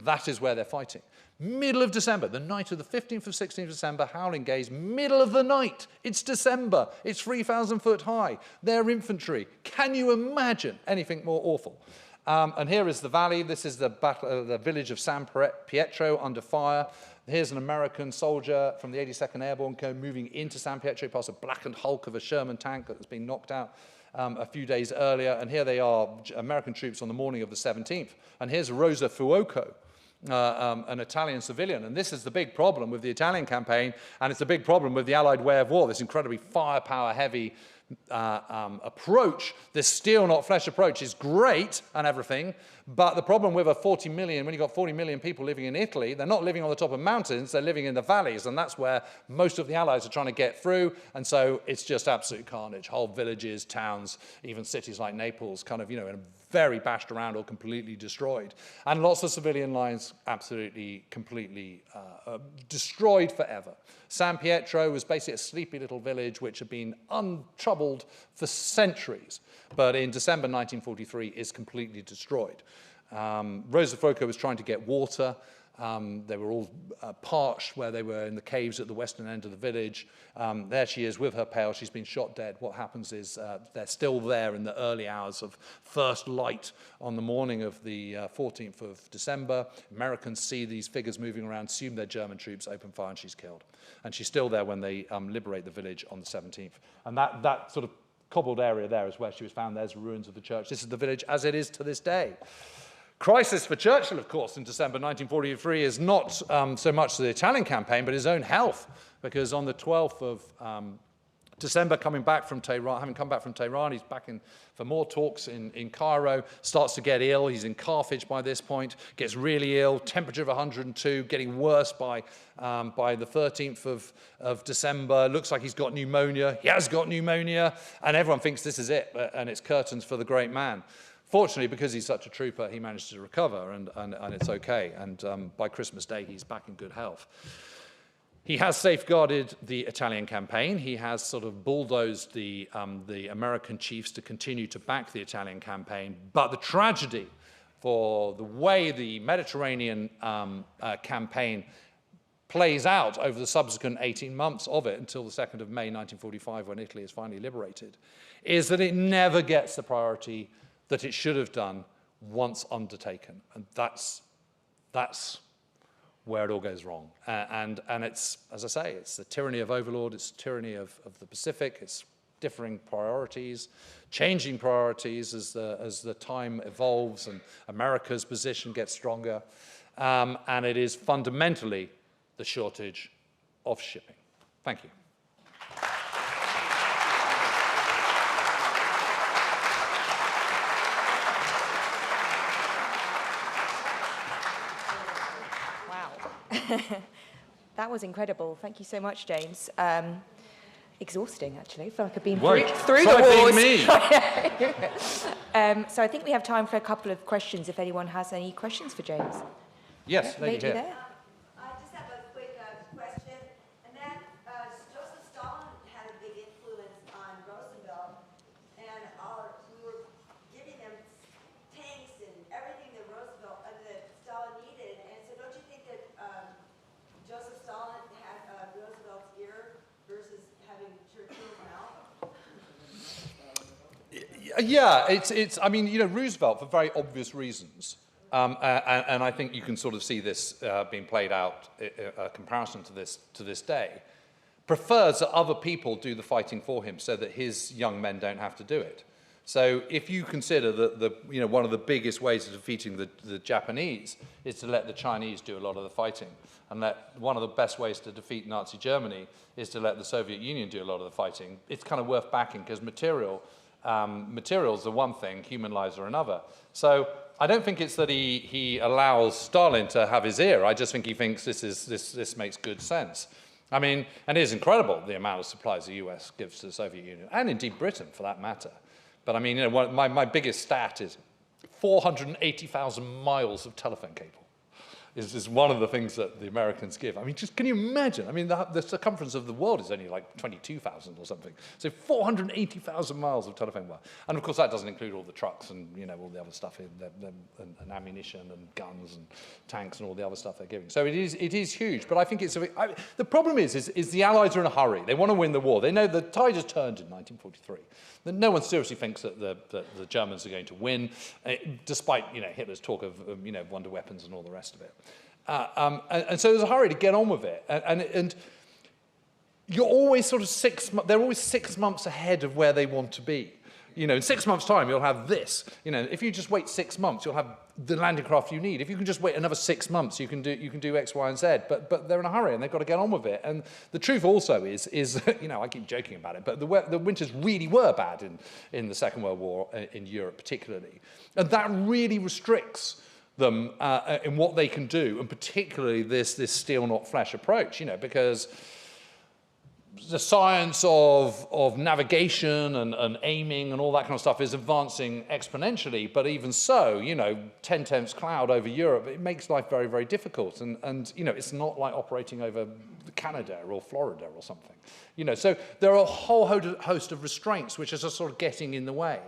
That is where they're fighting. Middle of December, the night of the 15th of 16th December, Howling Gaze, middle of the night. It's December. It's 3,000 foot high. They're infantry. Can you imagine anything more awful? And here is the valley. This is the village of San Pietro under fire. Here's an American soldier from the 82nd Airborne Code moving into San Pietro past a blackened hulk of a Sherman tank that has been knocked out a few days earlier. And here they are, American troops on the morning of the 17th. And here's Rosa Fuoco, an Italian civilian. And this is the big problem with the Italian campaign, and it's a big problem with the Allied way of war, this incredibly firepower-heavy approach. This steel, not flesh approach is great and everything, but the problem with a 40 million, when you've got 40 million people living in Italy, they're not living on the top of mountains, they're living in the valleys, and that's where most of the Allies are trying to get through, and so it's just absolute carnage. Whole villages, towns, even cities like Naples, kind of, very bashed around or completely destroyed. And lots of civilian lines absolutely, completely destroyed forever. San Pietro was basically a sleepy little village which had been untroubled for centuries, but in December 1943 is completely destroyed. Rosa Fuoco was trying to get water. They were all parched where they were in the caves at the western end of the village. There she is with her pail. She's been shot dead. What happens is they're still there in the early hours of first light on the morning of the 14th of December. Americans see these figures moving around, assume they're German troops, open fire, and she's killed. And she's still there when they liberate the village on the 17th. And that sort of cobbled area there is where she was found. There's the ruins of the church. This is the village as it is to this day. Crisis for Churchill, of course, in December 1943 is not so much the Italian campaign, but his own health, because on the 12th of December, having come back from Tehran, he's back in for more talks in Cairo, starts to get ill. He's in Carthage by this point, gets really ill, temperature of 102, getting worse by the 13th of December. Looks like he's got pneumonia. He has got pneumonia, and everyone thinks this is it, and it's curtains for the great man. Fortunately, because he's such a trooper, he managed to recover, and it's okay. And by Christmas Day, he's back in good health. He has safeguarded the Italian campaign. He has sort of bulldozed the American chiefs to continue to back the Italian campaign. But the tragedy for the way the Mediterranean campaign plays out over the subsequent 18 months of it until the 2nd of May 1945, when Italy is finally liberated, is that it never gets the priority that it should have done once undertaken. And that's where it all goes wrong. And it's, as I say, it's the tyranny of overlord, it's the tyranny of the Pacific, it's differing priorities, changing priorities as the time evolves and America's position gets stronger. And it is fundamentally the shortage of shipping. Thank you. That was incredible. Thank you so much, James. Exhausting, actually. I feel like I've been through the wars. So I think we have time for a couple of questions, if anyone has any questions for James. Yes, lady here. There. I just have a quick question. And then Joseph Stalin had a big influence on Roosevelt, and we were giving them tanks and everything that Stalin needed. And so don't you think that Joseph Stalin had Roosevelt's ear versus having Churchill's mouth? Yeah, it's. I mean, Roosevelt, for very obvious reasons, and I think you can sort of see this being played out, a comparison to this day, prefers that other people do the fighting for him so that his young men don't have to do it. So if you consider that one of the biggest ways of defeating the Japanese is to let the Chinese do a lot of the fighting, and one of the best ways to defeat Nazi Germany is to let the Soviet Union do a lot of the fighting, it's kind of worth backing, because materials are one thing, human lives are another. So I don't think it's that he allows Stalin to have his ear. I just think he thinks this makes good sense. I mean, and it is incredible the amount of supplies the US gives to the Soviet Union, and indeed Britain for that matter. But I mean, my biggest stat is 480,000 miles of telephone cable. is one of the things that the Americans give. I mean, just can you imagine? I mean, the circumference of the world is only like 22,000 or something. So 480,000 miles of telephone wire. And of course, that doesn't include all the trucks and, you know, all the other stuff, and ammunition and guns and tanks and all the other stuff they're giving. So it is huge. But I think it's the problem is the Allies are in a hurry. They want to win the war. They know the tide has turned in 1943. No one seriously thinks that the Germans are going to win, despite, you know, Hitler's talk of you know, wonder weapons and all the rest of it. And so there's a hurry to get on with it. And you're always sort of they're always 6 months ahead of where they want to be. You know, in 6 months' time, you'll have this. You know, if you just wait 6 months, you'll have the landing craft you need. If you can just wait another 6 months, you can do X, Y, and Z. But they're in a hurry, and they've got to get on with it. And the truth also is you know, I keep joking about it, but the winters really were bad in the Second World War in Europe, particularly, and that really restricts them in what they can do, and particularly this steel not flesh approach. You know, because the science of navigation and aiming and all that kind of stuff is advancing exponentially, but even so, you know, 10 temps cloud over Europe, it makes life very, very difficult. And you know, it's not like operating over Canada or Florida or something. You know, so there are a whole host of restraints which are just sort of getting in the way.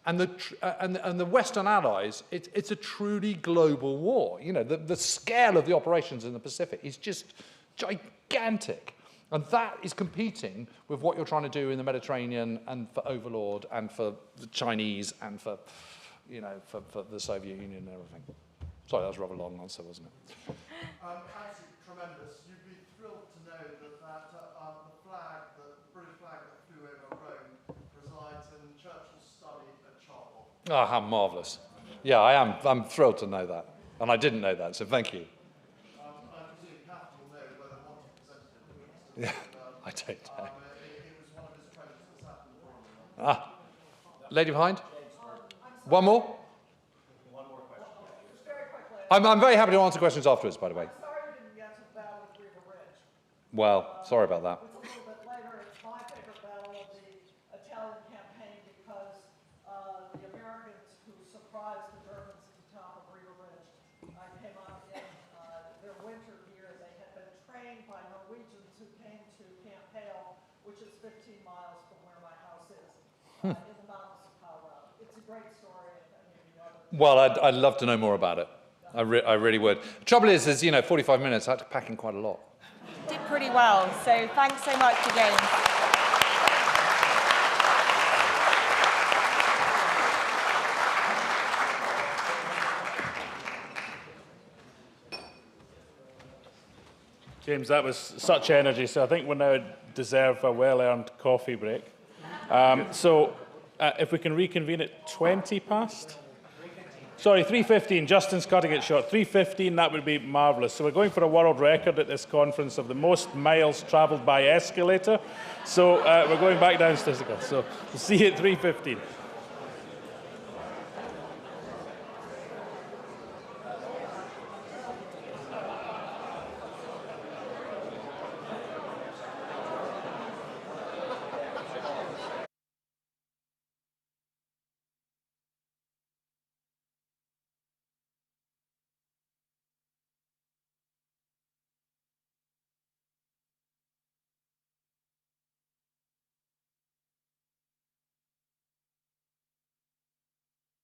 And the Western Allies, it's a truly global war. You know, the scale of the operations in the Pacific is just gigantic. And that is competing with what you're trying to do in the Mediterranean and for Overlord and for the Chinese and for, you know, for the Soviet Union and everything. Sorry, that was a rather long answer, wasn't it? Absolutely tremendous. You'd be thrilled to know that the British flag that flew over Rome resides in Churchill's study at Churchill. Oh, how marvellous. Yeah, I am. I'm thrilled to know that. And I didn't know that, so thank you. Yeah, I don't know. It was one of his friends that sat in the room. Lady behind? One more? One more question. I'm very happy to answer questions afterwards, by the way. I'm sorry we didn't get to the Battle of River Ridge. Well, sorry about that. It's a little bit later. It's my favorite battle of the Italian campaign because the Americans who surprised the Germans at the top of River Ridge came out in their winter gear. They had been trained by Norwegians who came to Camp Hale, which is 15 miles from where my house is, in the mountains of Colorado. It's a great story. Well, I'd love to know more about it. I really would. The trouble is, you know, 45 minutes, I had to pack in quite a lot. Did pretty well, so thanks so much again. James, that was such energy, so I think we now deserve a well-earned coffee break. If we can reconvene at 20 past? Sorry, 3:15. Justin's cutting it short. 3:15, that would be marvellous. So we're going for a world record at this conference of the most miles travelled by escalator. So we're going back downstairs again. So we'll see you at 3:15.